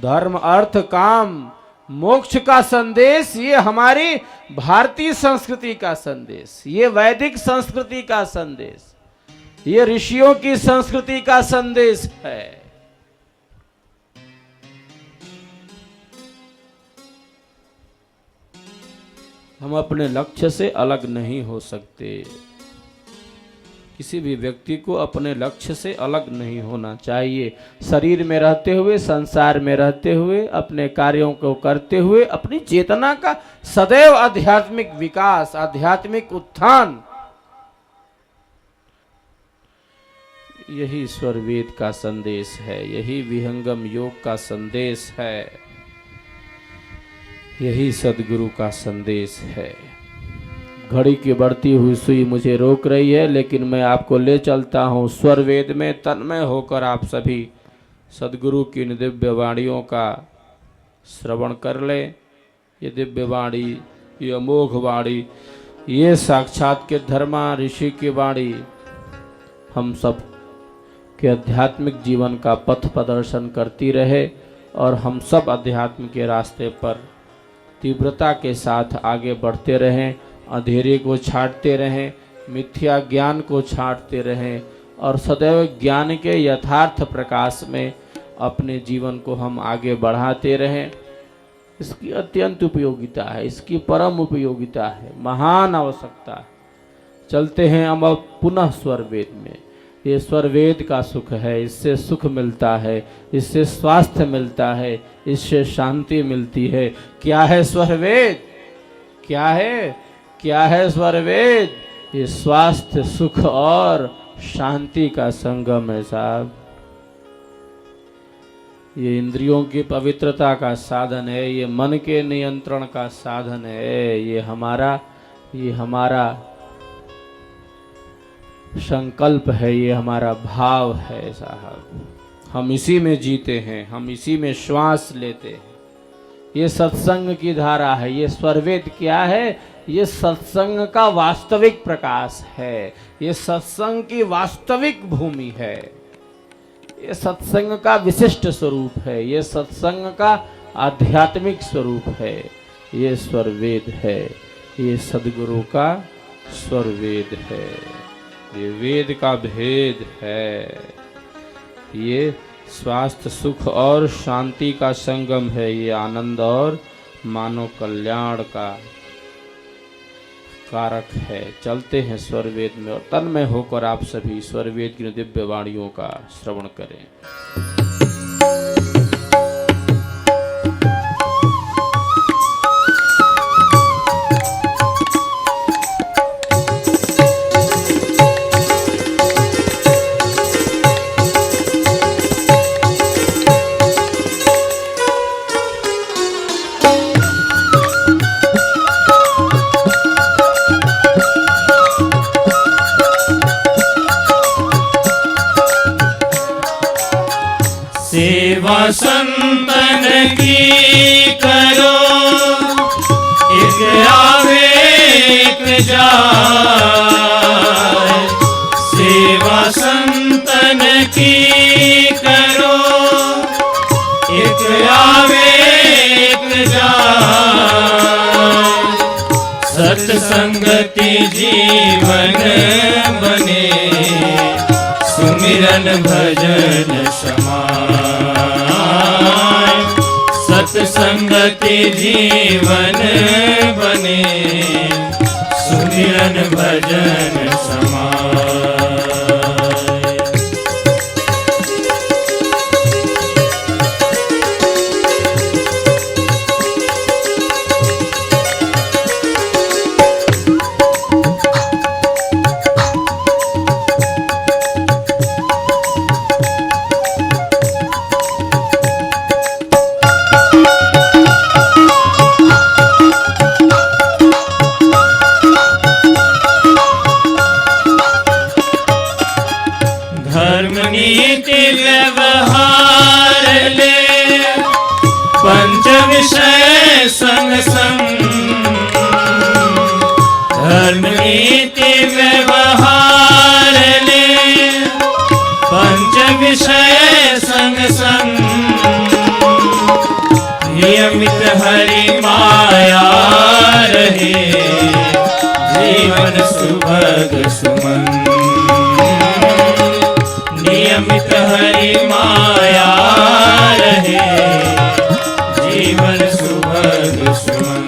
धर्म अर्थ काम मोक्ष का संदेश, ये हमारी भारतीय संस्कृति का संदेश, ये वैदिक संस्कृति का संदेश, ये ऋषियों की संस्कृति का संदेश है। हम अपने लक्ष्य से अलग नहीं हो सकते। किसी भी व्यक्ति को अपने लक्ष्य से अलग नहीं होना चाहिए। शरीर में रहते हुए, संसार में रहते हुए, अपने कार्यों को करते हुए अपनी चेतना का सदैव आध्यात्मिक विकास, आध्यात्मिक उत्थान, यही स्वरवेद का संदेश है, यही विहंगम योग का संदेश है, यही सदगुरु का संदेश है। घड़ी की बढ़ती हुई सुई मुझे रोक रही है, लेकिन मैं आपको ले चलता हूँ स्वरवेद में तन्मय होकर आप सभी सदगुरु की इन दिव्य वाणियों का श्रवण कर लें। ये दिव्य वाणी, ये अमोघ वाणी, ये साक्षात के धर्मा ऋषि की वाणी हम सब के आध्यात्मिक जीवन का पथ प्रदर्शन करती रहे और हम सब अध्यात्म के रास्ते पर तीव्रता के साथ आगे बढ़ते रहें, अंधेरे को छांटते रहें, मिथ्या ज्ञान को छांटते रहें और सदैव ज्ञान के यथार्थ प्रकाश में अपने जीवन को हम आगे बढ़ाते रहें। इसकी अत्यंत उपयोगिता है, इसकी परम उपयोगिता है, महान आवश्यकता है। चलते हैं अब पुनः स्वरवेद में। ये स्वरवेद का सुख है, इससे सुख मिलता है, इससे स्वास्थ्य मिलता है, इससे शांति मिलती है। क्या है स्वरवेद? क्या है? क्या है स्वरवेद? ये स्वास्थ्य, सुख और शांति का संगम है साहब। ये इंद्रियों की पवित्रता का साधन है, ये मन के नियंत्रण का साधन है, ये हमारा संकल्प है, ये हमारा भाव है साहब। हम इसी में जीते हैं, हम इसी में श्वास लेते हैं। ये सत्संग की धारा है। ये स्वरवेद क्या है? ये सत्संग का वास्तविक प्रकाश है, ये सत्संग की वास्तविक भूमि है, ये सत्संग का विशिष्ट स्वरूप है, ये सत्संग का आध्यात्मिक स्वरूप है। ये स्वरवेद है, ये सदगुरु का स्वरवेद है, ये वेद का भेद है। ये स्वास्थ्य, सुख और शांति का संगम है, ये आनंद और मानव कल्याण का कारक है। चलते हैं स्वरवेद में और तन्मय होकर आप सभी स्वरवेद की दिव्य वाणियों का श्रवण करें। सेवा संतन की करो, एक आवे एक जाए। सेवा संतन की करो, एक आवे एक जाए। सत्संगति जीवन बने, सुमिरन भजन समाय। सत्संगति जीवन बने, सुमिरन भजन समाय। धर्म नीति व्यवहार ले, पंच विषय संग संग। धर्म नीति व्यवहार ले, पंच विषय संग संग। नियमित हरि माया रहे, जीवन सुभग सुमन। नियमित हरि माया रहे, जीवन सुभग सुमन।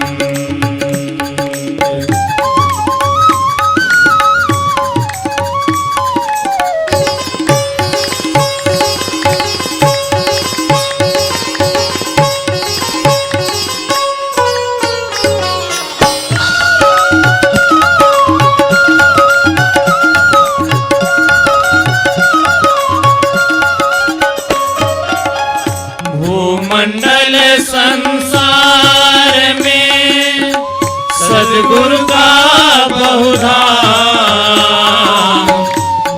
भूमंडल संसार में सद्गुरु का बहुधाम।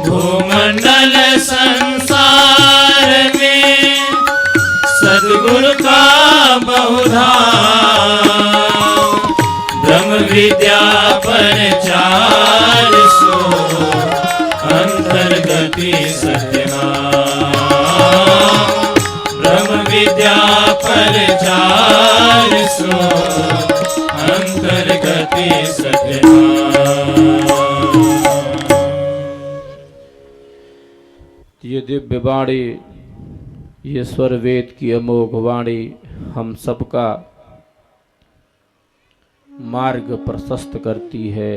भूमंडल संसार में सद्गुरु का बहुधाम। ब्रह्म विद्या पर 400 अंतर्गति सत्यनाम। ब्रह्म विद्या पर 400 अंतर्गति सत्यनाम। ये दिव्य वाणी, ये स्वर वेद की अमोघ वाणी हम सबका मार्ग प्रशस्त करती है,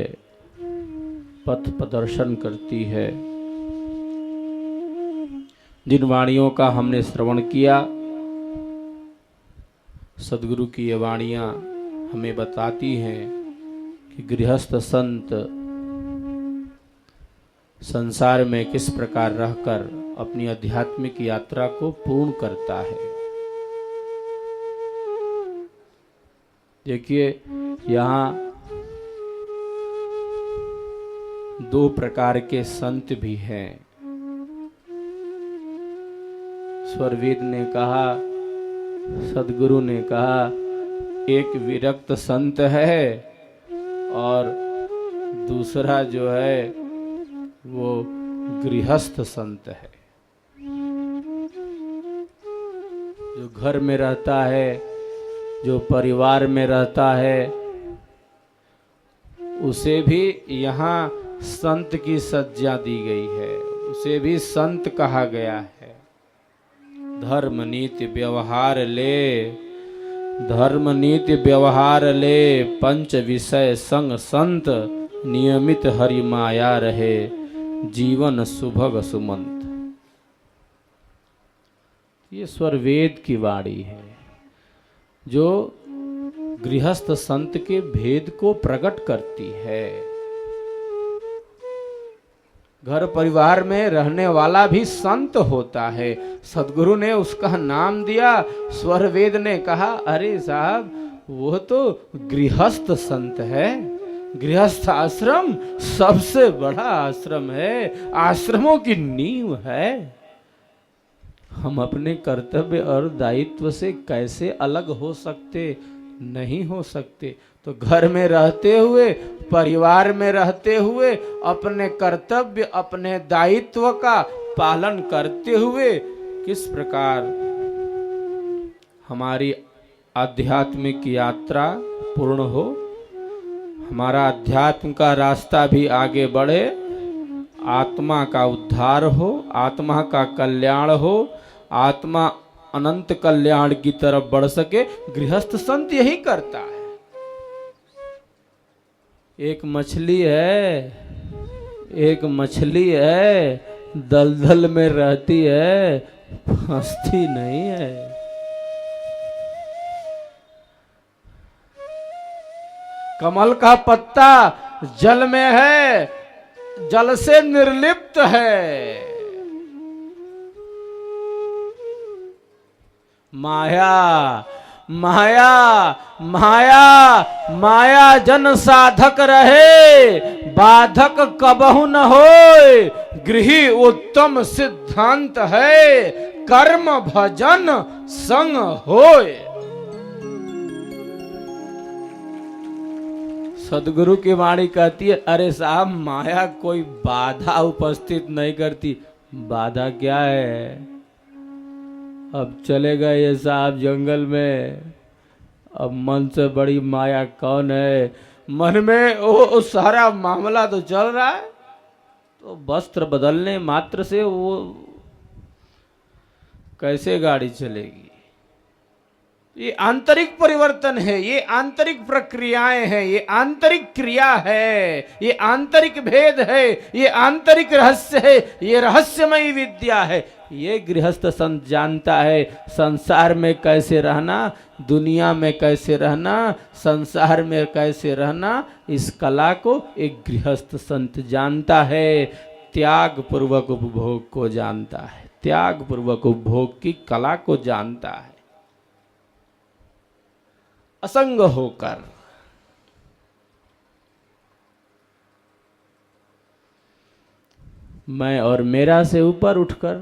पथ प्रदर्शन करती है। जिन वाणियों का हमने श्रवण किया, सद्गुरु की ये वाणियाँ हमें बताती हैं कि गृहस्थ संत संसार में किस प्रकार रहकर अपनी आध्यात्मिक यात्रा को पूर्ण करता है। देखिए, यहाँ 2 प्रकार के संत भी हैं। स्वरवेद ने कहा, सद्गुरु ने कहा, एक विरक्त संत है और दूसरा जो है वो गृहस्थ संत है। जो घर में रहता है, जो परिवार में रहता है, उसे भी यहाँ संत की सज्जा दी गई है, उसे भी संत कहा गया है। धर्म नीति व्यवहार ले, धर्म नीति व्यवहार ले, पंच विषय संग संत, नियमित हरि माया रहे, जीवन सुभग सुमंत। ये स्वरवेद की वाणी है जो गृहस्थ संत के भेद को प्रकट करती है। घर परिवार में रहने वाला भी संत होता है। सद्गुरु ने उसका नाम दिया, स्वरवेद ने कहा, अरे साहब वो तो गृहस्थ संत है। गृहस्थ आश्रम सबसे बड़ा आश्रम है, आश्रमों की नींव है। हम अपने कर्तव्य और दायित्व से कैसे अलग हो सकते? नहीं हो सकते। तो घर में रहते हुए, परिवार में रहते हुए अपने कर्तव्य, अपने दायित्व का पालन करते हुए किस प्रकार हमारी आध्यात्मिक यात्रा पूर्ण हो, हमारा अध्यात्म का रास्ता भी आगे बढ़े, आत्मा का उद्धार हो, आत्मा का कल्याण हो, आत्मा अनंत कल्याण की तरफ बढ़ सके। गृहस्थ संत यही करता है। एक मछली है, दलदल में रहती है, फंसती नहीं है। कमल का पत्ता जल में है, जल से निर्लिप्त है। माया माया माया माया जन साधक रहे, बाधक कबहु न होय। गृही उत्तम सिद्धांत है, कर्म भजन संग होय। सदगुरु की वाणी कहती है, अरे साहब माया कोई बाधा उपस्थित नहीं करती। बाधा क्या है? अब चले गए ये साहब जंगल में, अब मन से बड़ी माया कौन है? मन में वो सारा मामला तो चल रहा है, तो वस्त्र बदलने मात्र से वो कैसे गाड़ी चलेगी? ये आंतरिक परिवर्तन है, ये आंतरिक प्रक्रियाएं हैं, ये आंतरिक क्रिया है, ये आंतरिक भेद है, ये आंतरिक रहस्य है, ये रहस्यमयी विद्या है। ये गृहस्थ संत जानता है। संसार में कैसे रहना, दुनिया में कैसे रहना, संसार में कैसे रहना, इस कला को एक गृहस्थ संत जानता है। त्याग पूर्वक उपभोग को जानता है, त्याग पूर्वक उपभोग की कला को जानता है। असंग होकर, मैं और मेरा से ऊपर उठकर,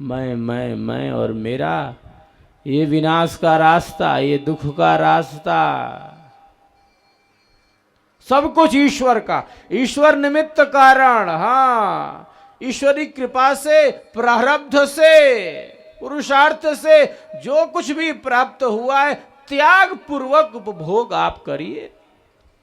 मैं और मेरा, ये विनाश का रास्ता, ये दुख का रास्ता, सब कुछ ईश्वर का, ईश्वर निमित्त कारण। हाँ, ईश्वरी कृपा से, प्रारब्ध से, पुरुषार्थ से जो कुछ भी प्राप्त हुआ है, त्याग पूर्वक उपभोग आप करिए।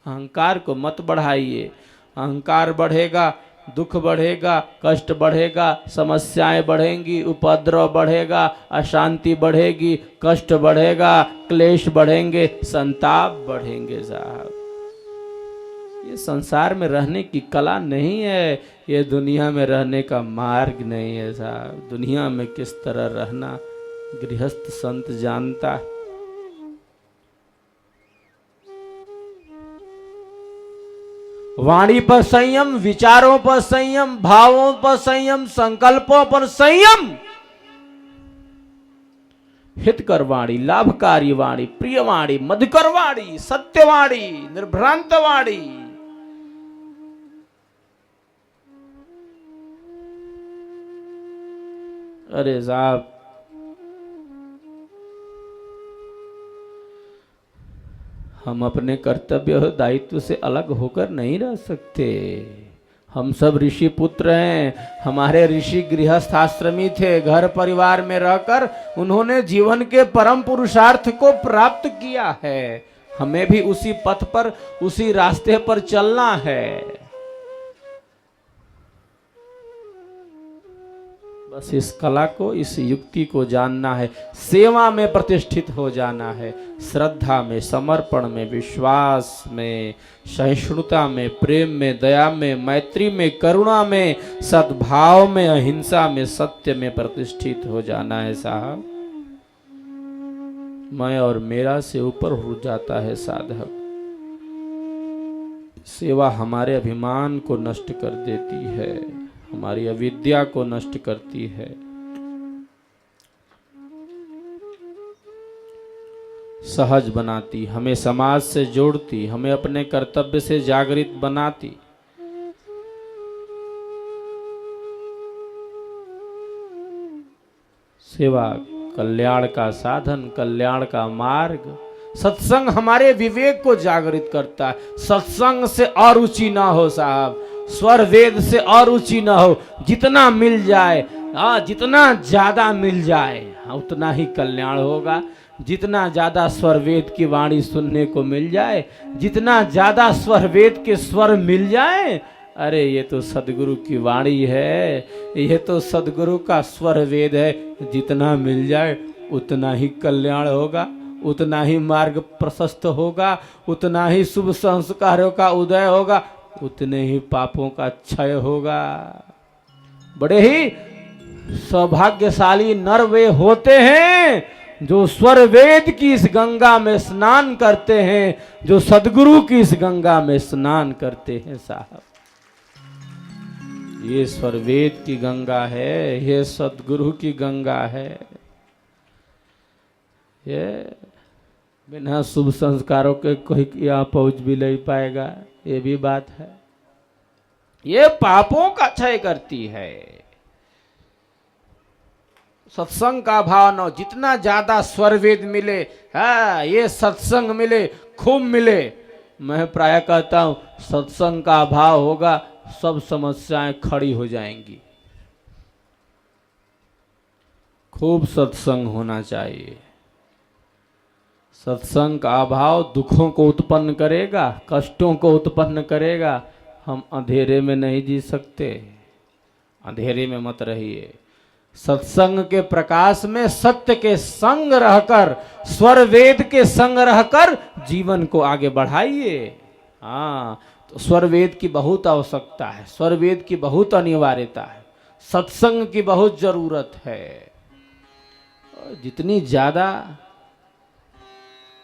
अहंकार को मत बढ़ाइए। अहंकार बढ़ेगा, दुख बढ़ेगा, कष्ट बढ़ेगा, समस्याएं बढ़ेंगी, उपद्रव बढ़ेगा, अशांति बढ़ेगी, कष्ट बढ़ेगा, क्लेश बढ़ेंगे, संताप बढ़ेंगे। साहब, ये संसार में रहने की कला नहीं है, ये दुनिया में रहने का मार्ग नहीं है। साहब, दुनिया में किस तरह रहना गृहस्थ संत जानता है। वाणी पर संयम, विचारों पर संयम, भावों पर संयम, संकल्पों पर संयम। हितकर वाणी, लाभकारी वाणी, प्रिय वाणी, मधुकर वाणी, सत्यवाणी, निर्भ्रांत वाणी। अरे साहब, हम अपने कर्तव्य और दायित्व से अलग होकर नहीं रह सकते। हम सब ऋषि पुत्र हैं। हमारे ऋषि गृहस्थ आश्रमी थे। घर परिवार में रहकर उन्होंने जीवन के परम पुरुषार्थ को प्राप्त किया है। हमें भी उसी पथ पर, उसी रास्ते पर चलना है। बस इस कला को, इस युक्ति को जानना है। सेवा में प्रतिष्ठित हो जाना है। श्रद्धा में, समर्पण में, विश्वास में, सहिष्णुता में, प्रेम में, दया में, मैत्री में, करुणा में, सद्भाव में, अहिंसा में, सत्य में प्रतिष्ठित हो जाना है। साहब, मैं और मेरा से ऊपर उठ जाता है साधक। सेवा हमारे अभिमान को नष्ट कर देती है, हमारी अविद्या को नष्ट करती है। सहज बनाती, हमें समाज से जोड़ती, हमें अपने कर्तव्य से जागृत बनाती। सेवा कल्याण का साधन, कल्याण का मार्ग। सत्संग हमारे विवेक को जागृत करता है। सत्संग से और ऊंची ना हो साहब, स्वर वेद से और ऊंची ना हो। जितना मिल जाए, जितना ज्यादा मिल जाए, उतना ही कल्याण होगा। जितना ज्यादा स्वर वेद की वाणी सुनने को मिल जाए, जितना ज्यादा स्वर वेद के स्वर मिल जाए, अरे ये तो सदगुरु की वाणी है, ये तो सदगुरु का स्वर वेद है। जितना मिल जाए उतना ही कल्याण होगा, उतना ही मार्ग प्रशस्त होगा, उतना ही शुभ संस्कारों का उदय होगा, उतने ही पापों का क्षय होगा। बड़े ही सौभाग्यशाली नर वे होते हैं जो स्वर वेद की इस गंगा में स्नान करते हैं, जो सदगुरु की इस गंगा में स्नान करते हैं। साहब, ये स्वर वेद की गंगा है, ये सदगुरु की गंगा है। ये बिना शुभ संस्कारों के कोई यहाँ पहुंच भी नहीं पाएगा, ये भी बात है। ये पापों का क्षय करती है। सत्संग का भाव न, जितना ज्यादा स्वर वेद मिले, ये सत्संग मिले, खूब मिले। मैं प्राय कहता हूं सत्संग का भाव होगा, सब समस्याएं खड़ी हो जाएंगी। खूब सत्संग होना चाहिए। सत्संग का अभाव दुखों को उत्पन्न करेगा, कष्टों को उत्पन्न करेगा। हम अंधेरे में नहीं जी सकते, अंधेरे में मत रहिए। सत्संग के प्रकाश में सत्य के संग रहकर, स्वर वेद के संग रहकर जीवन को आगे बढ़ाइए। हाँ, तो स्वर वेद की बहुत आवश्यकता है, स्वर वेद की बहुत अनिवार्यता है, सत्संग की बहुत जरूरत है। जितनी ज्यादा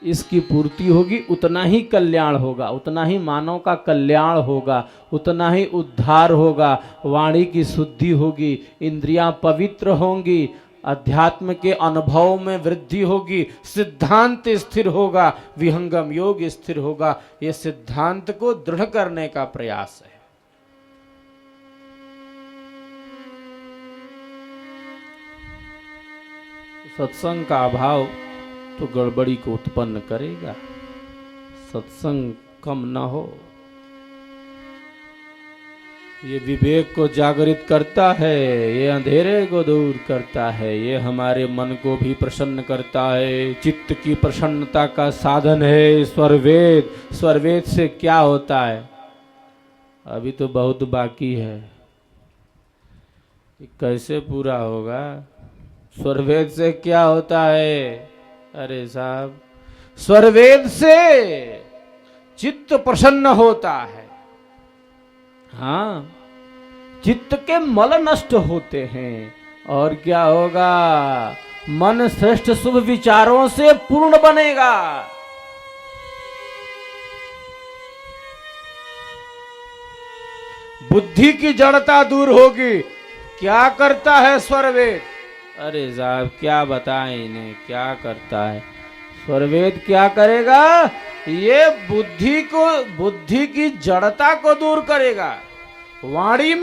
इसकी पूर्ति होगी उतना ही कल्याण होगा, उतना ही मानव का कल्याण होगा, उतना ही उद्धार होगा। वाणी की शुद्धि होगी, इंद्रियां पवित्र होंगी, अध्यात्म के अनुभव में वृद्धि होगी, सिद्धांत स्थिर होगा, विहंगम योग स्थिर होगा। ये सिद्धांत को दृढ़ करने का प्रयास है। सत्संग का अभाव तो गड़बड़ी को उत्पन्न करेगा। सत्संग कम न हो, ये विवेक को जागृत करता है, ये अंधेरे को दूर करता है, ये हमारे मन को भी प्रसन्न करता है, चित्त की प्रसन्नता का साधन है स्वरवेद। स्वरवेद से क्या होता है? अभी तो बहुत बाकी है, कैसे पूरा होगा? स्वरवेद से क्या होता है? अरे साहब, स्वरवेद से चित्त प्रसन्न होता है। हाँ, चित्त के मल नष्ट होते हैं, और क्या होगा? मन श्रेष्ठ शुभ विचारों से पूर्ण बनेगा। बुद्धि की जड़ता दूर होगी। क्या करता है स्वरवेद? अरे साहब, क्या बताएं इन्हें, क्या करता है स्वरवेद? क्या करेगा? ये बुद्धि की जड़ता को दूर करेगा। वाणी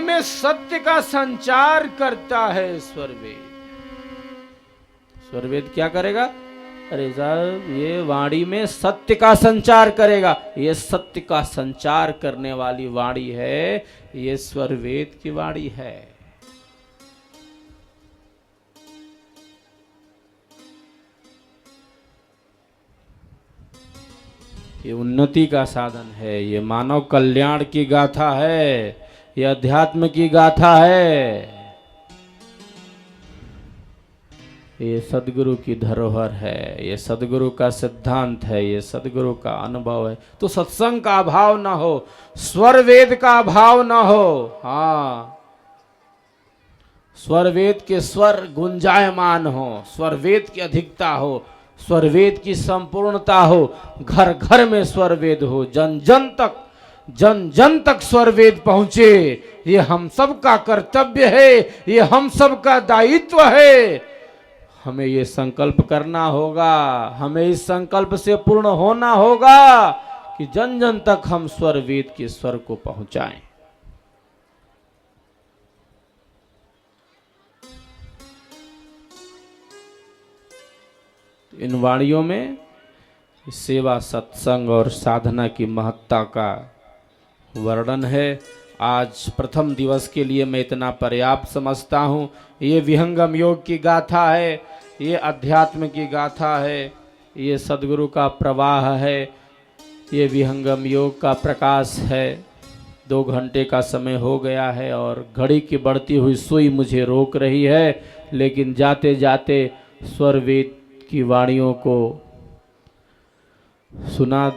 में सत्य का संचार करता है स्वरवेद। स्वरवेद क्या करेगा? अरे साहब, ये वाणी में सत्य का संचार करेगा। ये सत्य का संचार करने वाली वाणी है, ये स्वरवेद की वाणी है। ये उन्नति का साधन है, ये मानव कल्याण की गाथा है, ये अध्यात्म की गाथा है, ये सदगुरु की धरोहर है, ये सदगुरु का सिद्धांत है, ये सदगुरु का अनुभव है। तो सत्संग का अभाव ना हो, स्वरवेद का अभाव ना हो। हाँ, स्वरवेद के स्वर गुंजायमान हो, स्वरवेद की अधिकता हो, स्वरवेद की संपूर्णता हो, घर घर में स्वरवेद हो, जन जन तक स्वरवेद पहुंचे। ये हम सब का कर्तव्य है, ये हम सब का दायित्व है। हमें ये संकल्प करना होगा, हमें इस संकल्प से पूर्ण होना होगा कि जन जन तक हम स्वरवेद के स्वर को पहुंचाएं। इन वाणियों में सेवा, सत्संग और साधना की महत्ता का वर्णन है। आज प्रथम दिवस के लिए मैं इतना पर्याप्त समझता हूँ। ये विहंगम योग की गाथा है, ये अध्यात्म की गाथा है, ये सद्गुरु का प्रवाह है, ये विहंगम योग का प्रकाश है। 2 घंटे का समय हो गया है और घड़ी की बढ़ती हुई सुई मुझे रोक रही है, लेकिन जाते जाते स्वरवेद की वाणियों को सुना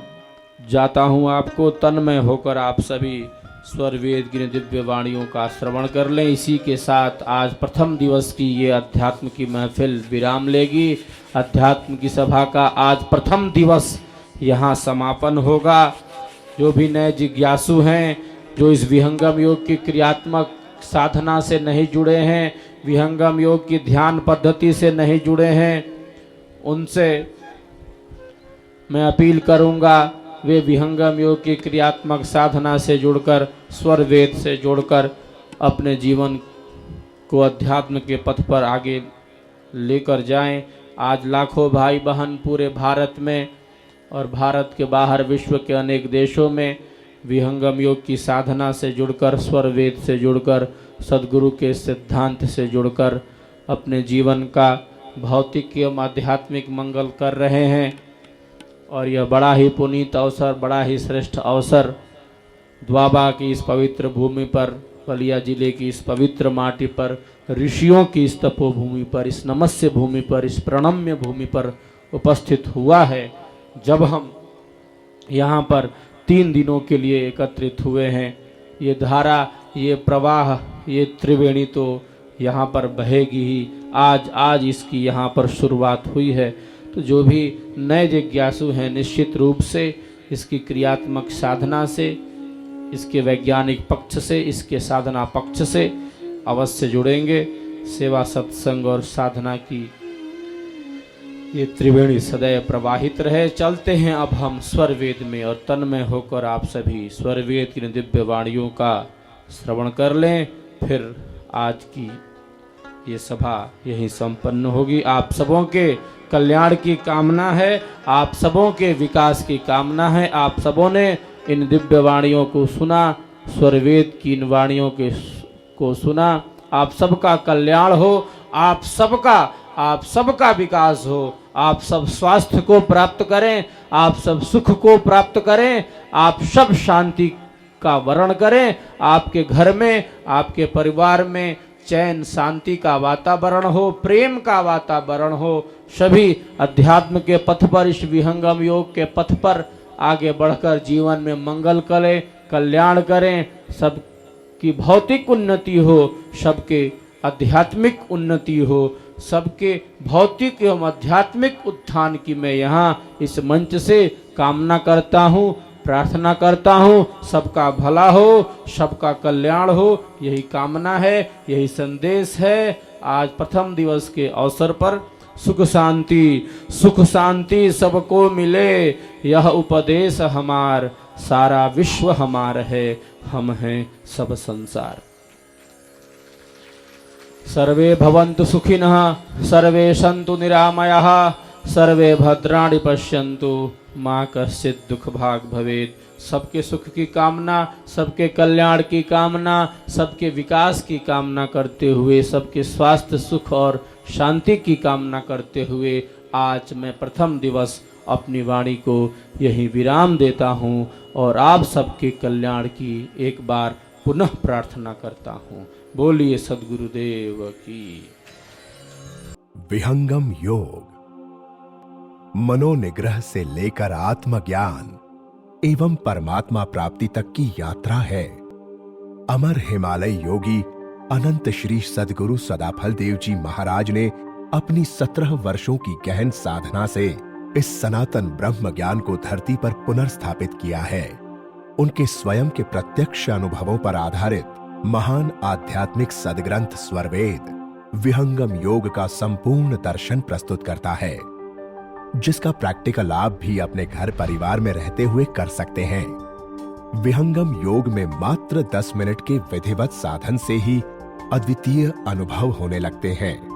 जाता हूँ। आपको तन्मय होकर आप सभी स्वरवेद की दिव्य वाणियों का श्रवण कर लें। इसी के साथ आज प्रथम दिवस की ये अध्यात्म की महफिल विराम लेगी। अध्यात्म की सभा का आज प्रथम दिवस यहाँ समापन होगा। जो भी नए जिज्ञासु हैं, जो इस विहंगम योग की क्रियात्मक साधना से नहीं जुड़े हैं, विहंगम योग की ध्यान पद्धति से नहीं जुड़े हैं, उनसे मैं अपील करूंगा वे विहंगम योग की क्रियात्मक साधना से जुड़कर, स्वरवेद से जोड़कर अपने जीवन को अध्यात्म के पथ पर आगे लेकर जाएं। आज लाखों भाई बहन पूरे भारत में और भारत के बाहर विश्व के अनेक देशों में विहंगम योग की साधना से जुड़कर, स्वरवेद से जुड़कर, सद्गुरु के सिद्धांत से जुड़कर अपने जीवन का भौतिक एवं आध्यात्मिक मंगल कर रहे हैं। और यह बड़ा ही पुनीत अवसर, बड़ा ही श्रेष्ठ अवसर द्वाबा की इस पवित्र भूमि पर, बलिया जिले की इस पवित्र माटी पर, ऋषियों की इस तपोभूमि पर, इस नमस्य भूमि पर, इस प्रणम्य भूमि पर उपस्थित हुआ है, जब हम यहाँ पर 3 दिनों के लिए एकत्रित हुए हैं। ये धारा, ये प्रवाह, ये त्रिवेणी तो यहाँ पर बहेगी ही। आज इसकी यहाँ पर शुरुआत हुई है। तो जो भी नए जिज्ञासु हैं, निश्चित रूप से इसकी क्रियात्मक साधना से, इसके वैज्ञानिक पक्ष से, इसके साधना पक्ष से अवश्य जुड़ेंगे। सेवा, सत्संग और साधना की ये त्रिवेणी सदैव प्रवाहित रहे। चलते हैं अब हम स्वर वेद में और तन्मय होकर आप सभी स्वर वेद की दिव्य वाणियों का श्रवण कर लें। फिर आज की ये सभा यहीं संपन्न होगी। आप सबों के कल्याण की कामना है, आप सबों के विकास की कामना है। आप सबों ने इन दिव्य वाणियों को सुना, स्वरवेद की इन वाणियों को सुना। आप सबका कल्याण हो, आप सबका विकास हो, आप सब स्वास्थ्य को प्राप्त करें, आप सब सुख को प्राप्त करें, आप सब शांति का वर्ण करें। आपके घर में, आपके परिवार में चैन शांति का वातावरण हो, प्रेम का वातावरण हो। सभी अध्यात्म के पथ पर, इस विहंगम योग के पथ पर आगे बढ़कर जीवन में मंगल करें, कल्याण करें। सबकी भौतिक उन्नति हो, सबके आध्यात्मिक उन्नति हो, सबके भौतिक एवं आध्यात्मिक उत्थान की मैं यहाँ इस मंच से कामना करता हूँ, प्रार्थना करता हूँ। सबका भला हो, सबका कल्याण हो, यही कामना है, यही संदेश है। आज प्रथम दिवस के अवसर पर सुख शांति सबको मिले, यह उपदेश हमार, सारा विश्व हमार है, हम हैं सब संसार। सर्वे भवन्तु सुखिनः, सर्वे सन्तु निरामयाः, सर्वे भद्राणि पश्यन्तु, माँ कश्चित् दुख भाग भवेत्। सबके सुख की कामना, सबके कल्याण की कामना, सबके विकास की कामना करते हुए, सबके स्वास्थ्य, सुख और शांति की कामना करते हुए आज मैं प्रथम दिवस अपनी वाणी को यहीं विराम देता हूँ और आप सबके कल्याण की एक बार पुनः प्रार्थना करता हूँ। बोलिए सद्गुरुदेव की। विहंगम योग मनोनिग्रह से लेकर आत्मज्ञान एवं परमात्मा प्राप्ति तक की यात्रा है। अमर हिमालय योगी अनंत श्री सद्गुरु सदाफल देव जी महाराज ने अपनी 17 वर्षों की गहन साधना से इस सनातन ब्रह्म ज्ञान को धरती पर पुनर्स्थापित किया है। उनके स्वयं के प्रत्यक्ष अनुभवों पर आधारित महान आध्यात्मिक सदग्रंथ स्वरवेद विहंगम योग का संपूर्ण दर्शन प्रस्तुत करता है, जिसका प्रैक्टिकल आप भी अपने घर परिवार में रहते हुए कर सकते हैं। विहंगम योग में मात्र 10 मिनट के विधिवत साधन से ही अद्वितीय अनुभव होने लगते हैं।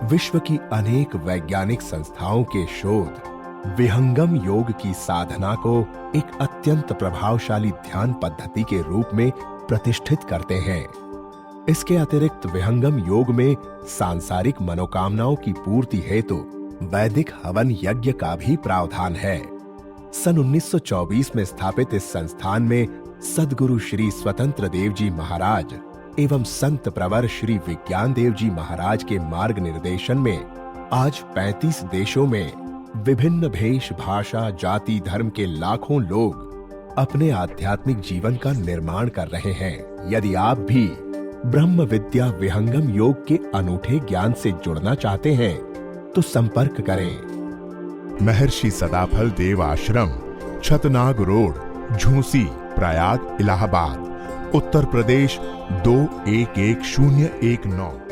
विश्व की अनेक वैज्ञानिक संस्थाओं के शोध विहंगम योग की साधना को एक अत्यंत प्रभावशाली ध्यान पद्धति के रूप में प्रतिष्ठित करते हैं। इसके अतिरिक्त विहंगम योग में सांसारिक मनोकामनाओं की पूर्ति हेतु वैदिक हवन यज्ञ का भी प्रावधान है। सन 1924 में स्थापित इस संस्थान में सद्गुरु श्री स्वतंत्र देव जी महाराज एवं संत प्रवर श्री विज्ञान देव जी महाराज के मार्ग निर्देशन में आज 35 देशों में विभिन्न भेष, भाषा, जाति, धर्म के लाखों लोग अपने आध्यात्मिक जीवन का निर्माण कर रहे हैं। यदि आप भी ब्रह्म विद्या विहंगम योग के अनूठे ज्ञान से जुड़ना चाहते हैं तो संपर्क करें। महर्षि सदाफल देव आश्रम, छतनाग रोड, झूसी, प्रयाग, इलाहाबाद, उत्तर प्रदेश 211019।